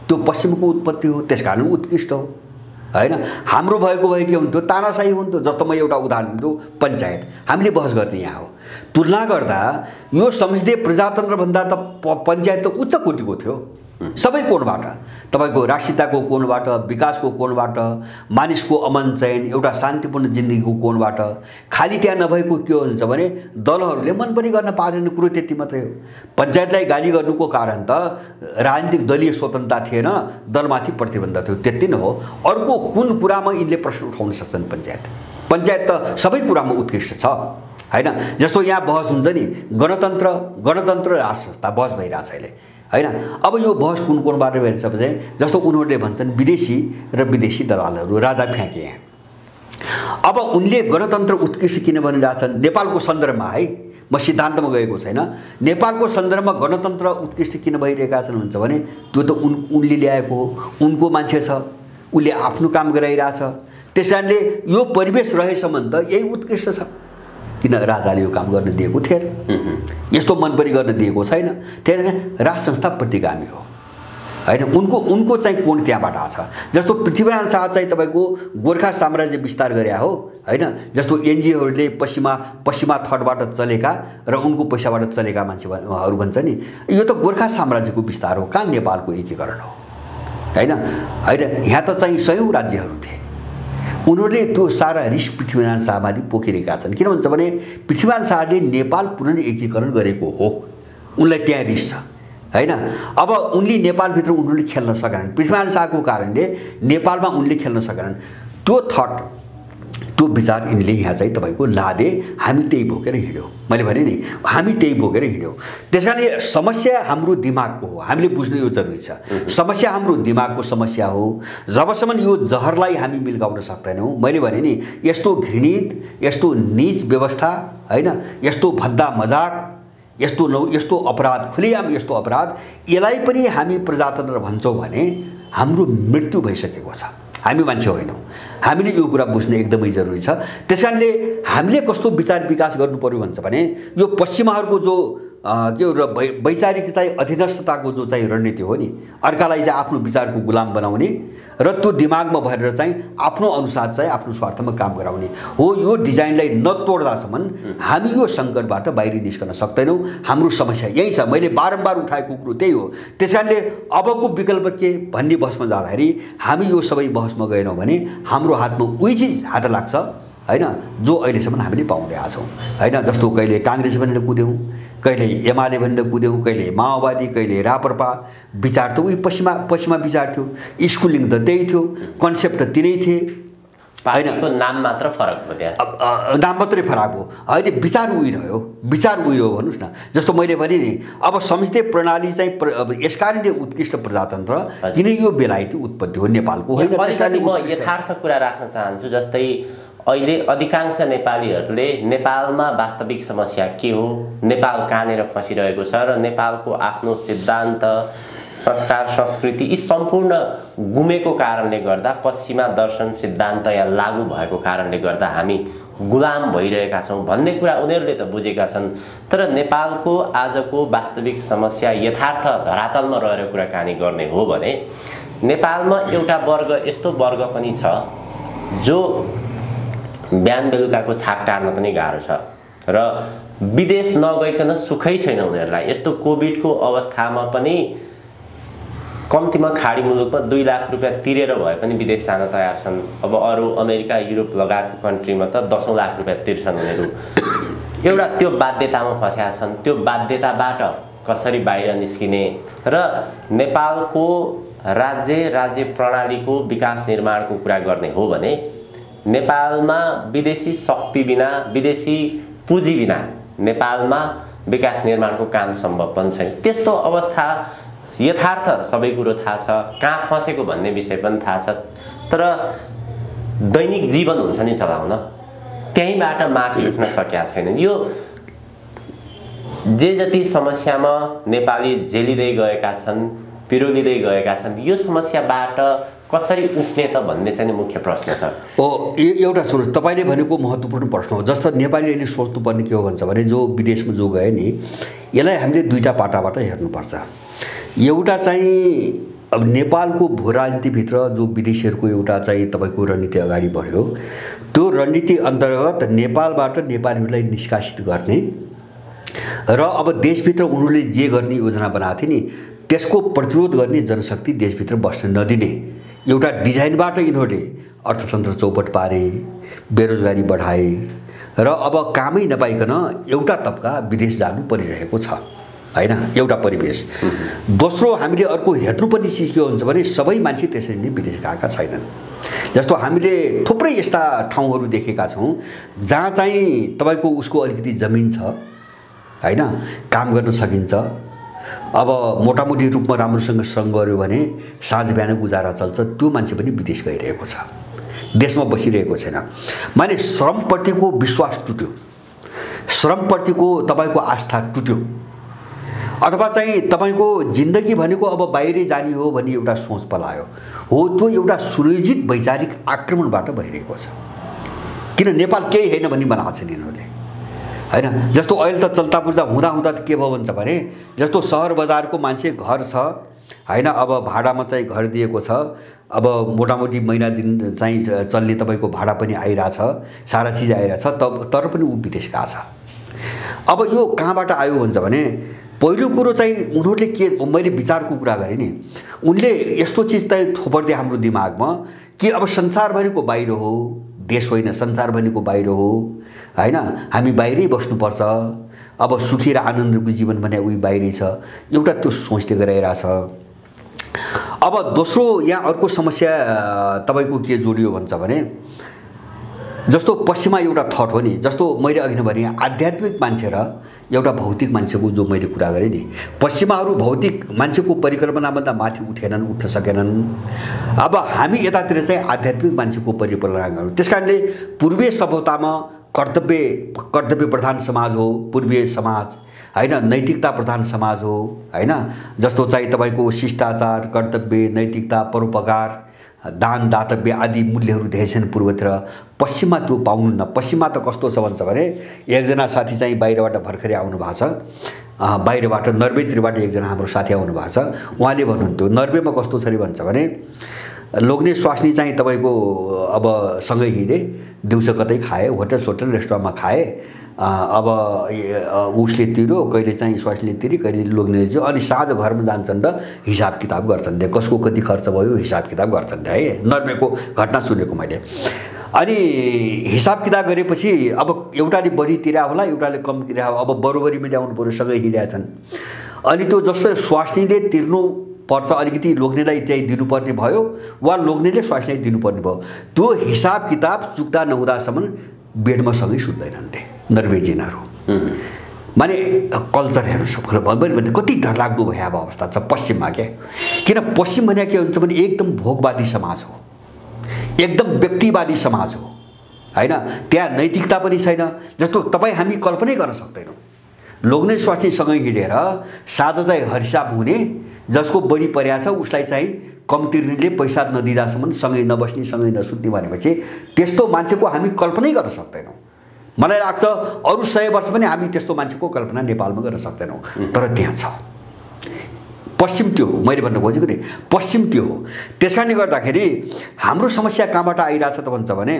त्यो पश्चिमको उत्पत्ति हो, त्यसकारण उत्कृष्ट हो हैन। हाम्रो भएको भए के हुन्थ्यो, तानाशाही हुन्थ्यो। जस्तो म एउटा उदाहरण दिन्छु, पञ्चायत हामीले बहस गर्ने यहाँ हो। तुलना गर्दा यो संसदीय प्रजातन्त्रभन्दा त पञ्चायत त उच्च कोटिको थियो। सबै कोणबाट, तपाईँको राष्ट्रियताको कोणबाट, विकासको कोणबाट, मानिसको अमन चयन, एउटा शान्तिपूर्ण जिन्दगीको कोणबाट। खालि त्यहाँ नभएको के हुन्छ भने दलहरूले मन पनि गर्न पाएन, कुरो त्यति मात्रै हो। पञ्चायतलाई गाली गर्नुको कारण त राजनीतिक दलीय स्वतन्त्रता थिएन, दलमाथि प्रतिबन्ध थियो, त्यति नै हो। अर्को कुन कुरामा यिनले प्रश्न उठाउन सक्छन्? पञ्चायत त सबै कुरामा उत्कृष्ट छ हैन। जस्तो यहाँ बहस हुन्छ नि, गणतन्त्र राष्ट्र संस्था बहस भइरहेछ अहिले हैन। अब यो बहस कुन कोणबाट भइरहेछ भने जस्तो उनीहरूले भन्छन् विदेशी दलालहरू राजा फ्याँके यहाँ। अब उनले गणतन्त्र उत्कृष्ट किन भनिरहेछन्? नेपालको सन्दर्भमा है, म सिद्धान्तमा गएको छैन। नेपालको सन्दर्भमा गणतन्त्र उत्कृष्ट किन भइरहेका छन् भन्छ भने त्यो त उनले ल्याएको हो, उनको मान्छे छ, उसले आफ्नो काम गराइरहेछ। त्यस कारणले यो परिवेश रहेसम्म त यही उत्कृष्ट छ। किन राजाले यो काम गर्न दिएको थिएन, यस्तो मन पनि गर्न दिएको छैन। त्यही कारण राष्ट्र संस्था प्रतिगामी हो हैन। उनको चाहिँ कोण त्यहाँबाट आछ। जस्तो पृथ्वीनारायण शाह चाहिँ तपाईँको गोर्खा साम्राज्य विस्तार गरे हो हैन। जस्तो एनजिओहरूले पश्चिमा थटबाट चलेका र उनको पैसाबाट चलेका मान्छेहरू भन्छ नि, यो त गोर्खा साम्राज्यको विस्तार हो, कहाँ नेपालको एकीकरण हो हैन। यहाँ त चाहिँ सयौँ राज्यहरू थिए। उनीहरूले त्यो सारा रिस पृथ्वीनारायण शाहमाथि पोखिरहेका छन्। किन भन्छ भने पृथ्वीनारायण शाहले नेपाल पुनः एकीकरण गरेको हो, उनलाई त्यहाँ रिस छ हैन। अब उनले नेपालभित्र उनीहरूले खेल्न सकेनन्, पृथ्वीनारायण शाहको कारणले नेपालमा उनले खेल्न सकेनन्। त्यो थट, त्यो विचार यिनले यहाँ चाहिँ तपाईँको लादे, हामी त्यही बोकेर हिँड्यौँ। मैले भने नि, हामी त्यही बोकेर हिँड्यौँ। त्यस कारणले समस्या हाम्रो दिमागको हो, हामीले बुझ्नु यो जरुरी छ। समस्या हाम्रो दिमागको समस्या हो। जबसम्म यो जहरलाई हामी मिल्गाउन सक्दैनौँ, मैले भने नि, यस्तो घृणित, यस्तो नीच व्यवस्था हैन, यस्तो भद्दा मजाक, यस्तो अपराध, खुलेआम यस्तो अपराध, यसलाई पनि हामी प्रजातन्त्र भन्छौँ भने हाम्रो मृत्यु भइसकेको छ। हामी मान्छे होइनौँ, हामीले यो कुरा बुझ्न एकदमै जरुरी छ। त्यसकारणले हामीले कस्तो विचार विकास गर्नु पर्यो भन्छ भने यो पश्चिमाहरूको जो के हो र वैचारिक चाहिँ अधीनस्थताको जो चाहिँ रणनीति हो नि, अर्कालाई चाहिँ आफ्नो विचारको गुलाम बनाउने र त्यो दिमागमा भरेर चाहिँ आफ्नो अनुसार चाहिँ आफ्नो स्वार्थमा काम गराउने हो। यो डिजाइनलाई नतोड्दासम्म हामी यो सङ्कटबाट बाहिर निस्कन सक्दैनौँ। हाम्रो समस्या यही छ। मैले बारम्बार उठाएको कुरो त्यही हो। त्यसकारणले अबको विकल्प के भन्ने बहसमा जाँदाखेरि हामी यो सबै बहसमा गएनौँ भने हाम्रो हातमा उही चिज हात लाग्छ हैन, जो अहिलेसम्म हामीले पाउँदै आएको छौँ हैन। जस्तो कहिले काङ्ग्रेस भनेर कुद्यौँ, कहिले एमाले भनेर कुद्यौँ, कहिले माओवादी, कहिले राप्रपा। विचार त उही पश्चिमा विचार थियो, स्कुलिङ त त्यही थियो, कन्सेप्ट त तिनै थिए पार्टीको नाम मात्र फरक हो, त्यहाँ नाम मात्रै फरक हो अहिले। विचार उहिरह्यो भन्नुहोस् न। जस्तो मैले भने नि, अब संसदीय प्रणाली चाहिँ यस कारणले उत्कृष्ट प्रजातन्त्र किन यो बेलायती उत्पत्ति हो, नेपालको होइन। त्यसकारणले म यथार्थ कुरा राख्न चाहन्छु। जस्तै अहिले अधिकांश नेपालीहरूले नेपालमा वास्तविक समस्या के हो, नेपाल कहाँनिर फसिरहेको छ र नेपालको आफ्नो सिद्धान्त, संस्कार, संस्कृति यी सम्पूर्ण गुमेको कारणले गर्दा, पश्चिमा दर्शन सिद्धान्त यहाँ लागू भएको कारणले गर्दा हामी गुलाम भइरहेका छौँ भन्ने कुरा उनीहरूले त बुझेका छन्। तर नेपालको आजको वास्तविक समस्या यथार्थ धरातलमा रहेर कुराकानी गर्ने हो भने नेपालमा एउटा वर्ग, यस्तो वर्ग पनि छ जो बिहान बेलुकाको छाप टार्न पनि गाह्रो छ र विदेश नगइकन सुखै छैन उनीहरूलाई। यस्तो कोभिडको अवस्थामा पनि कम्तीमा खाडी मुलुकमा 2 लाख रुपियाँ तिरेर भए पनि विदेश जान तयार छन्। अब अरू अमेरिका, युरोप लगायतको कन्ट्रीमा त 10 लाख रुपियाँ तिर्छन् उनीहरू। एउटा त्यो बाध्यतामा फँसेका छन्। त्यो बाध्यताबाट कसरी बाहिर निस्किने र नेपालको राज्य प्रणालीको विकास निर्माणको कुरा गर्ने हो भने नेपालमा विदेशी शक्ति बिना, विदेशी पुँजी बिना नेपालमा विकास निर्माणको काम सम्भव पनि छैन। त्यस्तो अवस्था यथार्थ सबै कुरो थाहा छ, कहाँ फँसेको भन्ने विषय पनि थाहा छ। तर दैनिक जीवन हुन्छ नि चलाउन, त्यहीँबाट माथि उठ्न सकेका छैनन्। यो जे जति समस्यामा नेपाली झेलिँदै गएका छन्, पिरोलिँदै गएका छन्, यो समस्याबाट कसरी उठ्ने त भन्ने चाहिँ मुख्य प्रश्न छ। एउटा सुन्नुहोस्, तपाईँले भनेको महत्त्वपूर्ण प्रश्न हो। जस्तो नेपालीले सोच्नुपर्ने के हो भन्छ भने जो विदेशमा जो गए नि, यसलाई हामीले दुईटा पाटाबाट हेर्नुपर्छ। एउटा चाहिँ अब नेपालको भू राजनीतिभित्र जो विदेशीहरूको एउटा चाहिँ तपाईँको रणनीति अगाडि बढ्यो, त्यो रणनीति अन्तर्गत नेपालबाट नेपालीहरूलाई निष्कासित गर्ने र अब देशभित्र उनीहरूले जे गर्ने योजना बनाएको थिए नि त्यसको प्रतिरोध गर्ने जनशक्ति देशभित्र बस्न नदिने एउटा डिजाइनबाट यिनीहरूले अर्थतन्त्र चौपट पारे, बेरोजगारी बढाए र अब कामै नपाइकन एउटा तबका विदेश जानु परिरहेको छ हैन, एउटा परिवेश। दोस्रो हामीले अर्को हेर्नुपर्ने चिज के हुन्छ भने सबै मान्छे त्यसरी नै विदेश गएका छैनन्। जस्तो हामीले थुप्रै यस्ता ठाउँहरू देखेका छौँ जहाँ चाहिँ तपाईँको उसको अलिकति जमिन छ हैन, काम गर्न सकिन्छ। अब मोटामोटी रूपमा राम्रोसँग श्रम गर्यो भने साँझ बिहान गुजारा चल्छ, त्यो मान्छे पनि विदेश गइरहेको छ, देशमा बसिरहेको छैन। माने श्रमप्रतिको विश्वास टुट्यो, श्रमप्रतिको तपाईँको आस्था टुट्यो, अथवा चाहिँ तपाईँको जिन्दगी भनेको अब बाहिरै जाने हो भन्ने एउटा सोच पलायो हो। त्यो एउटा सुनियोजित वैचारिक आक्रमणबाट भइरहेको छ। किन नेपाल केही होइन भन्ने बनाएको छ यिनीहरूले हैन। जस्तो अहिले त चल्ता पुर्जा हुँदा त के भयो भन्छ भने जस्तो सहर बजारको मान्छे घर छ हैन, अब भाडामा चाहिँ घर दिएको छ, अब मोटामोटी महिना दिन चाहिँ चल्ने तपाईँको भाडा पनि आइरहेछ, सारा चिज आइरहेछ, तर पनि ऊ विदेश गएको छ। अब यो कहाँबाट आयो भन्छ भने पहिलो कुरो चाहिँ उनीहरूले के, मैले विचारको कुरा गरेँ नि, उनले यस्तो चिज चाहिँ थोपर्दै हाम्रो दिमागमा कि अब संसारभरिको बाहिर हो, देश होइन संसारभरिको बाहिर हो हैन, हामी बाहिरै बस्नुपर्छ, अब सुखी र आनन्दको जीवन भने उही बाहिरै छ, एउटा त्यो सोचले गराइरहेछ। अब दोस्रो यहाँ अर्को समस्या तपाईँको के जोडियो भन्छ भने जस्तो पश्चिममा एउटा थट हो नि, जस्तो मैले अघि नै भने आध्यात्मिक मान्छे र एउटा भौतिक मान्छेको जो मैले कुरा गरेँ नि, पश्चिमाहरू भौतिक मान्छेको परिकल्पनाभन्दा माथि उठ्न सकेनन्। अब हामी यतातिर चाहिँ आध्यात्मिक मान्छेको परिकल्पना गर्छौँ। त्यस कारणले पूर्वीय सभ्यतामा कर्तव्य प्रधान समाज हो पूर्वीय समाज हैन, नैतिकता प्रधान समाज हो हैन। जस्तो चाहिँ तपाईँको शिष्टाचार, कर्तव्य, नैतिकता, परोपकार, दान दातव्य आदि मूल्यहरू धेरै छन् पूर्वतिर। पश्चिममा त्यो पाउनुहुन्न। पश्चिममा त कस्तो छ भन्छ भने एकजना साथी चाहिँ बाहिरबाट भर्खरै आउनु भएको छ, बाहिरबाट नर्वेतिरबाट एकजना हाम्रो साथी आउनु भएको छ। उहाँले भन्नुहुन्थ्यो नर्वेमा कस्तो छ अरे भन्छ भने लोग्ने स्वास्नी चाहिँ तपाईँको अब सँगै हिँडे, दिउँसो कतै खाए, होटल रेस्टुरेन्टमा खाए, अब उसले तिर्यो, कहिले चाहिँ स्वास्नीले तिरी, कहिले लोग्नेले चाहिँ, अनि साँझ घरमा जान्छन् र हिसाब किताब गर्छन् रे, कसको कति खर्च भयो हिसाब किताब गर्छन् रे है। नर्वेको घटना सुनेको मैले। अनि हिसाब किताब गरेपछि अब एउटाले बढी तिरा होला, एउटाले कम तिरा होला, अब बरोबरी मिलाउनु पर्यो, सँगै हिँडेका छन्। अनि त्यो जस्तो स्वास्नीले तिर्नु पर्छ अलिकति लोग्नेलाई त्यही दिनुपर्ने भयो वा लोग्नेले स्वास्नीलाई दिनुपर्ने भयो, त्यो हिसाब किताब चुक्ता नहुँदासम्म बेडमा सँगै सुत्दैनन् रे नर्वेजियनहरू। माने कल्चर हेर्नु भने कति डरलाग्दो भए अवस्था छ पश्चिममा क्या। किन पश्चिम भने के हुन्छ भने एकदम भोगवादी समाज हो, एकदम व्यक्तिवादी समाज हो हैन। त्यहाँ नैतिकता पनि छैन। जस्तो तपाईँ हामी कल्पनै गर्न सक्दैनौँ लोग्ने स्वास्नीसँगै हिँडेर साँझ चाहिँ हरिसाब हुने, जसको बढी पर्या छ उसलाई चाहिँ कम तिर्नेले पैसा नदिँदासम्म सँगै नबस्ने, सँगै नसुत्ने भनेपछि त्यस्तो मान्छेको हामी कल्पनै गर्न सक्दैनौँ। मलाई लाग्छ अरू 100 वर्ष पनि हामी त्यस्तो मान्छेको कल्पना नेपालमा गर्न सक्दैनौँ, तर त्यहाँ छ। पश्चिम त्यो हो, मैले भन्न खोजेको नि पश्चिम त्यो हो। त्यस कारणले गर्दाखेरि हाम्रो समस्या कहाँबाट आइरहेछ त भन्छ भने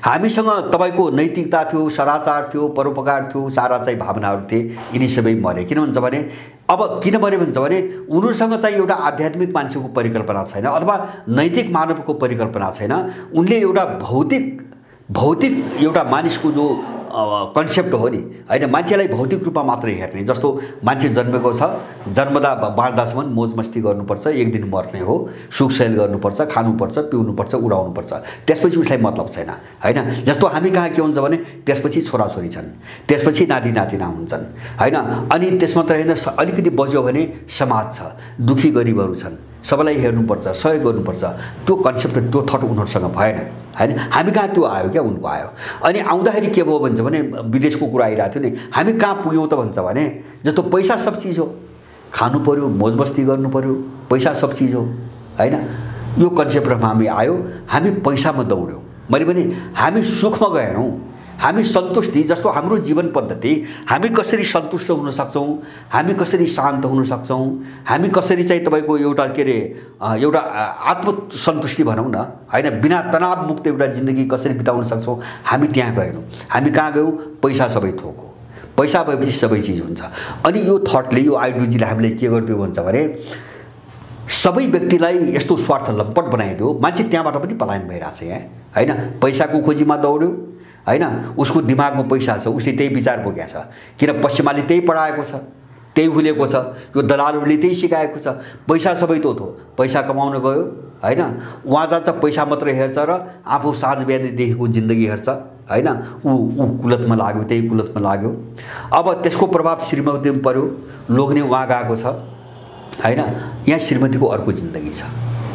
हामीसँग तपाईँको नैतिकता थियो, सदाचार थियो, परोपकार थियो, सारा चाहिँ भावनाहरू थिए, यिनी सबै मरे। किन भन्छ भने अब किन मरे भन्छ भने उनीहरूसँग चाहिँ एउटा आध्यात्मिक मान्छेको परिकल्पना छैन अथवा नैतिक मानवको परिकल्पना छैन। उनले एउटा भौतिक एउटा मानिसको जो कन्सेप्ट हो नि हैन, मान्छेलाई भौतिक रूपमा मात्रै हेर्ने। जस्तो मान्छे जन्मेको छ, जन्मदा बाँड्दासम्म मोज मस्ती गर्नुपर्छ, एक दिन मर्ने हो, सुख सयल गर्नुपर्छ, खानुपर्छ, पिउनुपर्छ, उडाउनुपर्छ, त्यसपछि उसलाई मतलब छैन हैन। जस्तो हामी कहाँ के हुन्छ भने त्यसपछि छोराछोरी छन्, त्यसपछि नाति नातिना हुन्छन् हैन। अनि त्यसमा त हैन अलिकति बज्यो भने समाज छ, दुखी गरिबहरू छन्, सबैलाई हेर्नुपर्छ, सहयोग गर्नुपर्छ, त्यो कन्सेप्ट त्यो थट उनीहरूसँग भएन हैन। हामी कहाँ त्यो आयो क्या, उनको आयो। अनि आउँदाखेरि के भयो भन्छ भने विदेशको कुरा आइरहेको थियो नि, हामी कहाँ पुग्यौँ त भन्छ भने जस्तो पैसा सब चिज हो, खानु पर्यो, मोज मस्ती गर्नु पर्यो, पैसा सब चिज हो हैन। यो कन्सेप्टमा हामी आयो, हामी पैसामा दौड्यौँ। मैले भने हामी सुखमा गएनौँ, हामी सन्तुष्टि जस्तो हाम्रो जीवन पद्धति, हामी कसरी सन्तुष्ट हुन सक्छौँ, हामी कसरी शान्त हुन सक्छौँ, हामी कसरी चाहिँ तपाईँको एउटा के अरे एउटा आत्मसन्तुष्टि भनौँ न होइन, बिना तनावमुक्त एउटा जिन्दगी कसरी बिताउन सक्छौँ, हामी त्यहाँ गएनौँ। हामी कहाँ गयौँ? पैसा सबै थोक हो, पैसा भएपछि सबै चिज हुन्छ। अनि यो थटले, यो आइडियोलोजीले हामीले के गरिदियो भन्छ भने सबै व्यक्तिलाई यस्तो स्वार्थ लम्पट बनाइदियो, मान्छे त्यहाँबाट पनि पलायन भइरहेछ यहाँ होइन। पैसाको खोजीमा दौड्यो होइन, उसको दिमागमा पैसा छ, उसले त्यही विचार बोकेको छ, किन पश्चिमाले त्यही पढाएको छ, त्यही भुलेको छ, यो दलालहरूले त्यही सिकाएको छ। पैसा सबै तो हो, पैसा कमाउन गयो होइन, उहाँ जान्छ पैसा मात्रै हेर्छ र आफू साँझ बिहानदेखिको जिन्दगी हेर्छ होइन। ऊ कुलतमा लाग्यो, त्यही कुलतमा लाग्यो। अब त्यसको प्रभाव श्रीमतीमा पर्यो, लोग्ने उहाँ गएको छ होइन। यहाँ श्रीमतीको अर्को जिन्दगी छ,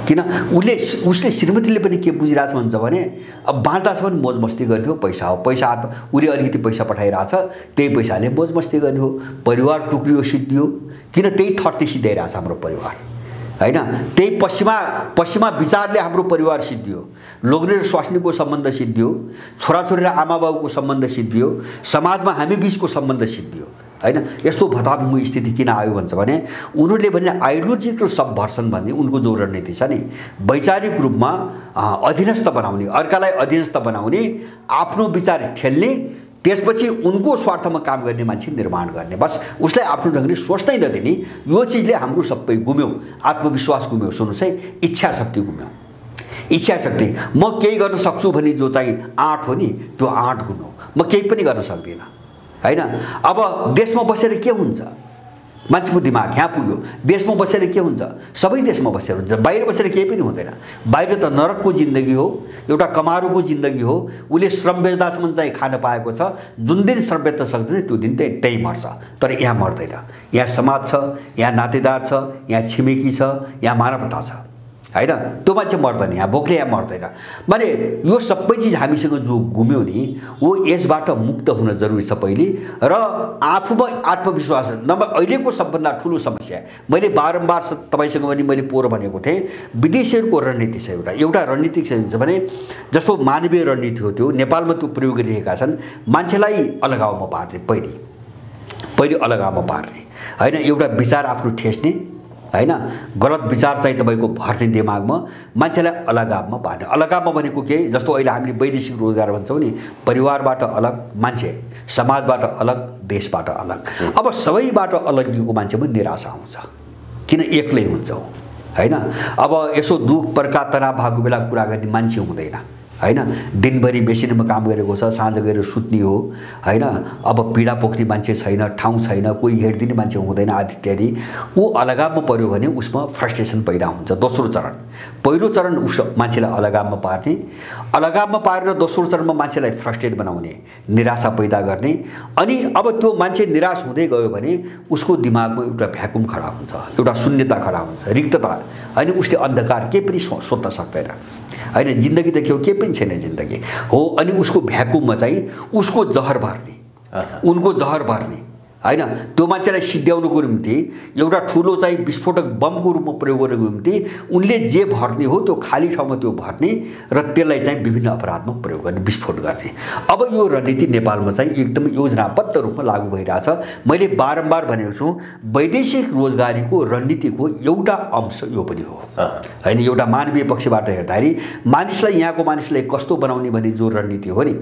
किन उसले श्रीमतीले पनि के बुझिरहेछ भन्छ भने अब बाँच्दासम्म पनि मोज मस्ती गर्ने हो, पैसा हो, पैसा उसले अलिकति पैसा पठाइरहेछ, त्यही पैसाले मोज मस्ती गर्ने हो, परिवार टुक्रियो सिद्धियो। किन त्यही थर्टी सिद्धाइरहेछ हाम्रो परिवार होइन, त्यही पश्चिमा विचारले हाम्रो परिवार सिद्धियो, लोग्ने र स्वास्नीको सम्बन्ध सिद्धियो, छोराछोरी र आमाबाबुको सम्बन्ध सिद्धियो, समाजमा हामी बिचको सम्बन्ध सिद्धियो होइन। यस्तो भताभुङ्गो स्थिति किन आयो भन्छ भने उनीहरूले भने आइडियोलोजिकल सबभर्सन भन्ने उनको जो रणनीति छ नि, वैचारिक रूपमा अधीनस्थ बनाउने, अर्कालाई अधीनस्थ बनाउने, आफ्नो विचार ठेल्ने, त्यसपछि उनको स्वार्थमा काम गर्ने मान्छे निर्माण गर्ने, बस उसलाई आफ्नो ढङ्गले सोच्नै नदिने। यो चिजले हाम्रो सबै गुम्यो, आत्मविश्वास गुम्यो, सुन्नुहोस् है, इच्छा शक्ति गुम्यो। इच्छा शक्ति, म केही गर्न सक्छु भने जो चाहिँ आँट हो नि, त्यो आँट गुम्यो, म केही पनि गर्न सक्दिनँ होइन। अब देशमा बसेर के हुन्छ, मान्छेको दिमाग यहाँ पुग्यो, देशमा बसेर के हुन्छ, सबै देशमा बसेर हुन्छ, बाहिर बसेर केही पनि हुँदैन। बाहिर त नरकको जिन्दगी हो, एउटा कमारुको जिन्दगी हो। उसले श्रम बेच्दासम्म चाहिँ खान पाएको छ, जुन दिन श्रम बेच्न सक्दैन त्यो दिन त्यही मर्छ। तर यहाँ मर्दैन, यहाँ समाज छ, यहाँ नातेदार छ, यहाँ छिमेकी छ, यहाँ मानवता छ होइन। त्यो मान्छे मर्दैन, यहाँ भोकले यहाँ मर्दैन। माने यो सबै चिज हामीसँग जो गुम्यो नि, वो यसबाट मुक्त हुन जरुरी छ पहिले, र आफूमा आत्मविश्वास। नभए अहिलेको सबभन्दा ठुलो समस्या, मैले बारम्बार तपाईसँग पनि मैले पोहोर भनेको थिएँ, विदेशीहरूको रणनीति छ। एउटा रणनीति छ भने जस्तो मानवीय रणनीति हो, त्यो नेपालमा त्यो प्रयोग गरिरहेका छन्। मान्छेलाई अलगावमा पार्ने, पहिले अलगावमा पार्ने होइन, एउटा विचार आफ्नो ठेस्ने होइन, गलत विचार चाहिँ तपाईँको भर्ने दिमागमा, मान्छेलाई अलगावमा पार्ने। अलगावमा भनेको के, जस्तो अहिले हामीले वैदेशिक रोजगार भन्छौँ नि, परिवारबाट अलग मान्छे, समाजबाट अलग, देशबाट अलग। अब सबैबाट अलगिएको मान्छे पनि निराशा आउँछ, किन एक्लै हुन्छ होइन। अब यसो दुःख पर्का तनाव भएको बेला कुरा गर्ने मान्छे हुँदैन होइन। दिनभरि मेसिनमा काम गरेको छ, साँझ गएर सुत्ने हो होइन। अब पीडा पोख्ने मान्छे छैन, ठाउँ छैन, कोही हेरिदिने मान्छे हुँदैन आदि इत्यादि। ऊ अलगावमा पर्यो भने उसमा फ्रस्ट्रेसन पैदा हुन्छ। दोस्रो चरण, पहिलो चरण उस मान्छेलाई अलगावमा पार्ने, अलगावमा पारेर दोस्रो चरणमा मान्छेलाई फ्रस्ट्रेट बनाउने, निराशा पैदा गर्ने। अनि अब त्यो मान्छे निराश हुँदै गयो भने उसको दिमागमा एउटा भ्याकुम खडा हुन्छ, एउटा शून्यता खडा हुन्छ, रिक्तता। अनि उसले अन्धकार केही पनि सोच्न सक्दैन होइन। जिन्दगी त के पनि छैन जिन्दगी हो। अनि उसको भ्याकुममा चाहिँ उसको जहर भर्ने, उनको जहर भर्ने होइन। त्यो मान्छेलाई सिद्ध्याउनुको निम्ति एउटा ठुलो चाहिँ विस्फोटक बमको रूपमा प्रयोग गर्नुको निम्ति उनले जे भर्ने हो त्यो खाली ठाउँमा त्यो भर्ने र त्यसलाई चाहिँ विभिन्न अपराधमा प्रयोग गर्ने, विस्फोट गर्ने। अब यो रणनीति नेपालमा चाहिँ एकदम योजनाबद्ध रूपमा लागू भइरहेछ। मैले बारम्बार भनेको छु, वैदेशिक रोजगारीको रणनीतिको एउटा अंश यो पनि हो होइन। एउटा मानवीय पक्षबाट हेर्दाखेरि मानिसलाई, यहाँको मानिसलाई कस्तो बनाउने भन्ने जो रणनीति हो नि,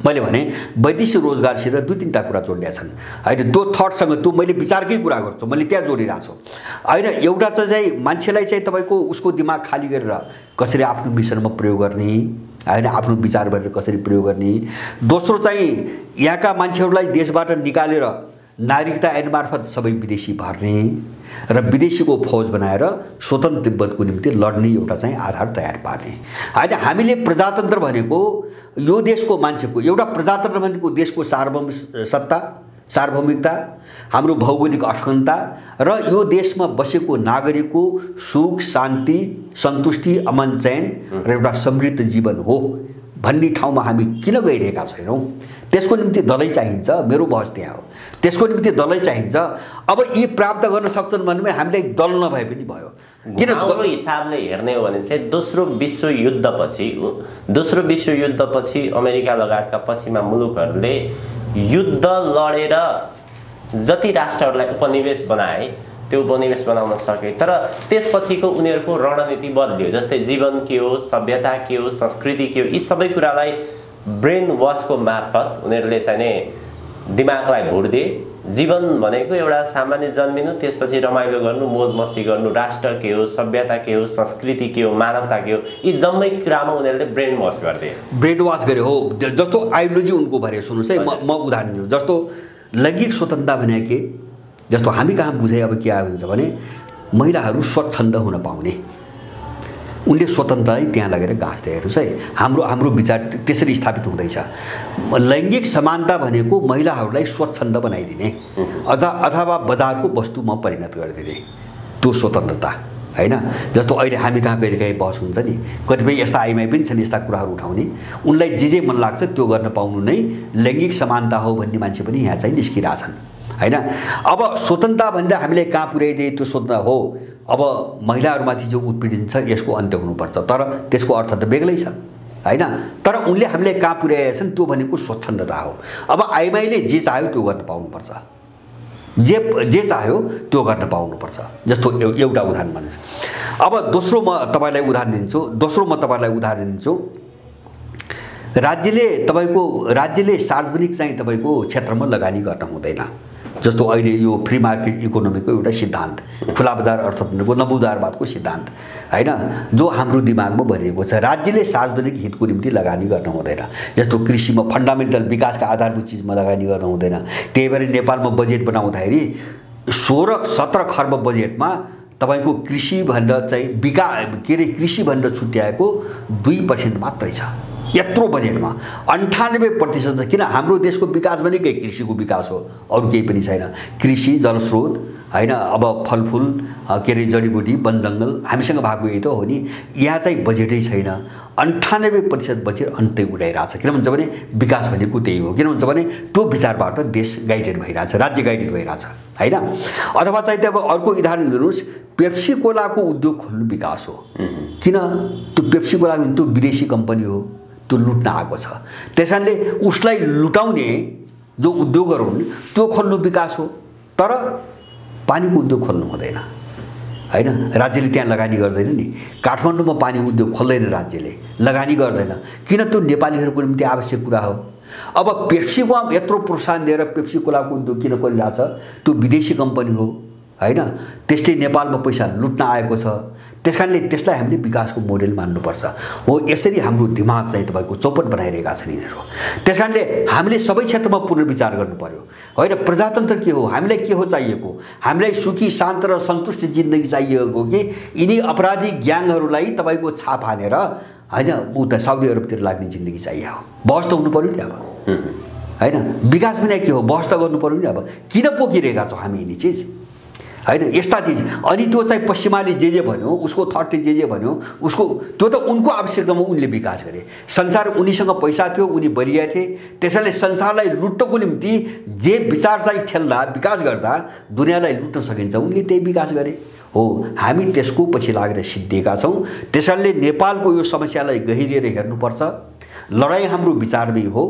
मैले भने वैदेशिक रोजगारसित दुई तीनवटा कुरा जोडिएका छन् होइन। त्यो थटसँग त्यो मैले विचारकै कुरा गर्छु, मैले त्यहाँ जोडिरहेको छु होइन। एउटा चाहिँ मान्छेलाई चाहिँ तपाईँको उसको दिमाग खाली गरेर कसरी आफ्नो मिसनमा प्रयोग गर्ने होइन, आफ्नो विचार गरेर कसरी प्रयोग गर्ने। दोस्रो चाहिँ यहाँका मान्छेहरूलाई देशबाट निकालेर नागरिकता ऐन मार्फत सबै विदेशी भर्ने र विदेशीको फौज बनाएर स्वतन्त्र तिब्बतको निम्ति लड्ने एउटा चाहिँ आधार तयार पार्ने होइन। हामीले प्रजातन्त्र भनेको यो देशको मान्छेको, एउटा प्रजातन्त्र भनेको देशको सार्वभौमिकता, हाम्रो भौगोलिक अखण्डता र यो देशमा बसेको नागरिकको सुख शान्ति सन्तुष्टि अमन चैन र एउटा समृद्ध जीवन हो भन्ने ठाउँमा हामी किन गइरहेका छैनौँ। त्यसको निम्ति दलै चाहिन्छ, मेरो बहस त्यहाँ हो। त्यसको निम्ति दलै चाहिन्छ। अब यी प्राप्त गर्न सक्छन् भने हामीलाई दल नभए पनि भयो, घुमाउरो हिसाबले हेर्ने हो भने चाहिँ दोस्रो विश्वयुद्धपछि अमेरिका लगायतका पश्चिमा मुलुकहरूले युद्ध लडेर जति राष्ट्रहरूलाई उपनिवेश बनाए त्यो उपनिवेश बनाउन सके, तर त्यसपछिको उनीहरूको रणनीति बदल्यो। जस्तै जीवन के हो, सभ्यता के हो, संस्कृति के हो, यी सबै कुरालाई ब्रेन वासको मार्फत उनीहरूले चाहिँ नि दिमागलाई भुट्दिए। जीवन भनेको एउटा सामान्य जन्मिनु, त्यसपछि रमाइलो गर्नु, मोज मस्ती गर्नु, राष्ट्र के हो, सभ्यता के हो, संस्कृति के हो, मानवता के हो, यी जम्मै कुरामा उनीहरूले ब्रेन वास गर्दिए। ब्रेन वास गरे हो। जस्तो आइडियोलोजी उनको भरे सुन्नुहोस् है, म उदाहरण दिन्छु। जस्तो लैङ्गिक स्वतन्त्रता भने के, जस्तो हामी कहाँ बुझे अब के आयो भन्छ भने महिलाहरू स्वच्छन्द हुन पाउने, उनले स्वतन्त्रलाई त्यहाँ लगेर गाँच्दै। हेर्नुहोस् है, हाम्रो विचार त्यसरी स्थापित हुँदैछ। लैङ्गिक समानता भनेको महिलाहरूलाई स्वच्छन्द बनाइदिने अथवा बजारको वस्तुमा परिणत गरिदिने, त्यो स्वतन्त्रता हैन। जस्तो अहिले हामी कहाँ कहिलेकाहीँ बहस हुन्छ नि, कतिपय यस्ता आइमाई पनि छन् यस्ता कुराहरू उठाउने, उनलाई जे मन लाग्छ त्यो गर्न पाउनु नै लैङ्गिक समानता हो भन्ने मान्छे पनि यहाँ चाहिँ निस्किरहेछन् हैन। अब स्वतन्त्रता भनेर हामीले कहाँ पुर्याइदिए त्यो स्वतन्त्रता हो। अब महिलाहरूमाथि जो उत्पीडन छ यसको अन्त्य हुनुपर्छ, तर त्यसको अर्थ त बेग्लै छ हैन। तर उनले हामीले कहाँ पुर्याएका छन् त्यो भनेको स्वच्छन्दता हो। अब आइमाईले जे चाह्यो त्यो गर्न पाउनुपर्छ, जे चाह्यो त्यो गर्न पाउनुपर्छ। जस्तो एउटा उदाहरण भन्नु। अब दोस्रो म तपाईलाई उदाहरण दिन्छु। राज्यले सार्वजनिक चाहिँ तपाईको क्षेत्रमा लगानी गर्न हुँदैन। जस्तो अहिले यो फ्री मार्केट इकोनोमीको एउटा सिद्धान्त, खुला बजार अर्थतन्त्रको नवोदारवादको सिद्धान्त हैन, जो हाम्रो दिमागमा भरिएको छ। राज्यले सार्वजनिक हितको निम्ति लगानी गर्न हुँदैन। जस्तो कृषिमा फन्डामेन्टल विकासका आधारभूत चिजमा लगानी गर्न हुँदैन। त्यही भएर नेपालमा बजेट बनाउँदाखेरि 16-17 खर्ब बजेटमा तपाईको कृषि भनेर चाहिँ कृषि भनेर छुट्याएको 2% मात्रै छ। यत्रो बजेटमा 98% छ। किन? हाम्रो देशको विकास भनेकै कृषिको विकास हो, अरू केही पनि छैन। कृषि, जलस्रोत हैन, अब फलफुल जडीबुटी, वन जङ्गल हामीसँग भएको यही त हो नि। यहाँ चाहिँ बजेटै छैन। 98% बजेट अन्तै उडाइरहेछ। किन भन्छ भने विकास भनेको त्यही हो। किन भन्छ भने त्यो विचारबाट देश गाइडेड भइरहेछ, राज्य गाइडेड भइरहेछ हैन। अथवा चाहिँ अब अर्को उदाहरण दिनुहोस्, पेप्सी कोलाको उद्योग खोल्नु विकास हो। किन? त्यो पेप्सी कोलाको त्यो विदेशी कम्पनी हो, त्यो लुट्न आएको छ। त्यसैले उसलाई लुटाउने जो उद्योगहरू हुन् त्यो खोल्नु विकास हो। तर पानीको उद्योग खोल्नु हुँदैन हैन। राज्यले त्यहाँ लगानी गर्दैन नि। काठमाडौँमा पानी उद्योग खोल्दैन, राज्यले लगानी गर्दैन। किन? त्यो नेपालीहरूको निम्ति आवश्यक कुरा हो। अब पेप्सीको यत्रो प्रोत्साहन दिएर पेप्सी कोलाको उद्योग किन खोलिरहेछ? त्यो विदेशी कम्पनी हो हैन। त्यसले नेपालमा पैसा लुट्न आएको छ। त्यसकारणले त्यसलाई हामीले विकासको मोडेल मान्नुपर्छ। हो, यसरी हाम्रो दिमाग चाहिँ तपाईको चौपट बनाइरहेका छन् यिनीहरू। त्यसकारणले हामीले सबै क्षेत्रमा पुनर्विचार गर्नु पर्यो हैन। प्रजातन्त्र के हो, हामीलाई के हो चाहिएको? हामीलाई सुखी, शान्त र सन्तुष्ट जिन्दगी चाहिएको कि यिनी अपराधी ग्याङहरूलाई तपाईको छाप हानेर हैन उता साउदी अरबतिर लाग्ने जिन्दगी चाहियो? बहस त हुनु पर्यो नि अब हैन। विकास पनि के हो, बहस त गर्नु पर्यो नि। अब किन पोकिरहेका छौँ हामी यिनी चिज हैन, यस्ता चिज? अनि त्यो चाहिँ पश्चिमाले जे भन्यो, उसको थटले जे भन्यो, उसको त्यो त उनको आवश्यकतामा उनले विकास गरे। संसार उनीसँग पैसा थियो, उनी बलिया थिए। त्यसैले संसारलाई लुट्नको निम्ति जे विचार चाहिँ ठेल्दा, विकास गर्दा दुनियाँलाई लुट्न सकिन्छ, उनले त्यही विकास गरे हो। हामी त्यसको पछि लागेर सिद्धिएका छौँ। त्यसैले नेपालको यो समस्यालाई गहिरिएर हेर्नुपर्छ। लडाइँ हाम्रो विचारमै हो।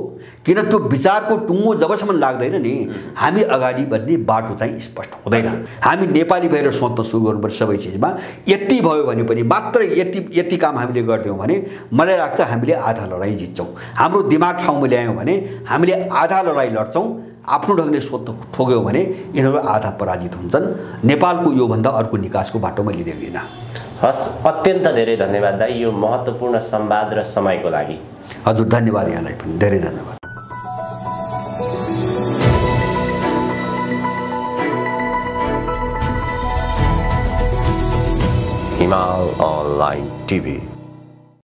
किन? त्यो विचारको टुङ्गो जबसम्म लाग्दैन नि, हामी अगाडि बढ्ने बाटो चाहिँ स्पष्ट हुँदैन। हामी नेपाली भएर सोच्न सुरु गर्नुपर्छ सबै चिजमा। यति भयो भने पनि मात्र यति काम हामीले गरिदियौँ भने मलाई लाग्छ हामीले आधा लडाइँ जित्छौँ। हाम्रो दिमाग ठाउँमा ल्यायौँ भने हामीले आधा लडाइँ लड्छौँ। आफ्नो ढङ्गले सोध्न ठोक्यौँ भने यिनीहरू आधा पराजित हुन्छन्। नेपालको योभन्दा अर्को निकासको बाटो मैले देख्दिनँ। हस्, अत्यन्त धेरै धन्यवाद दाइ यो महत्त्वपूर्ण संवाद र समयको लागि। हजुर, धन्यवाद। यहाँलाई पनि धेरै धन्यवाद। हिमाल अनलाइन टिभी।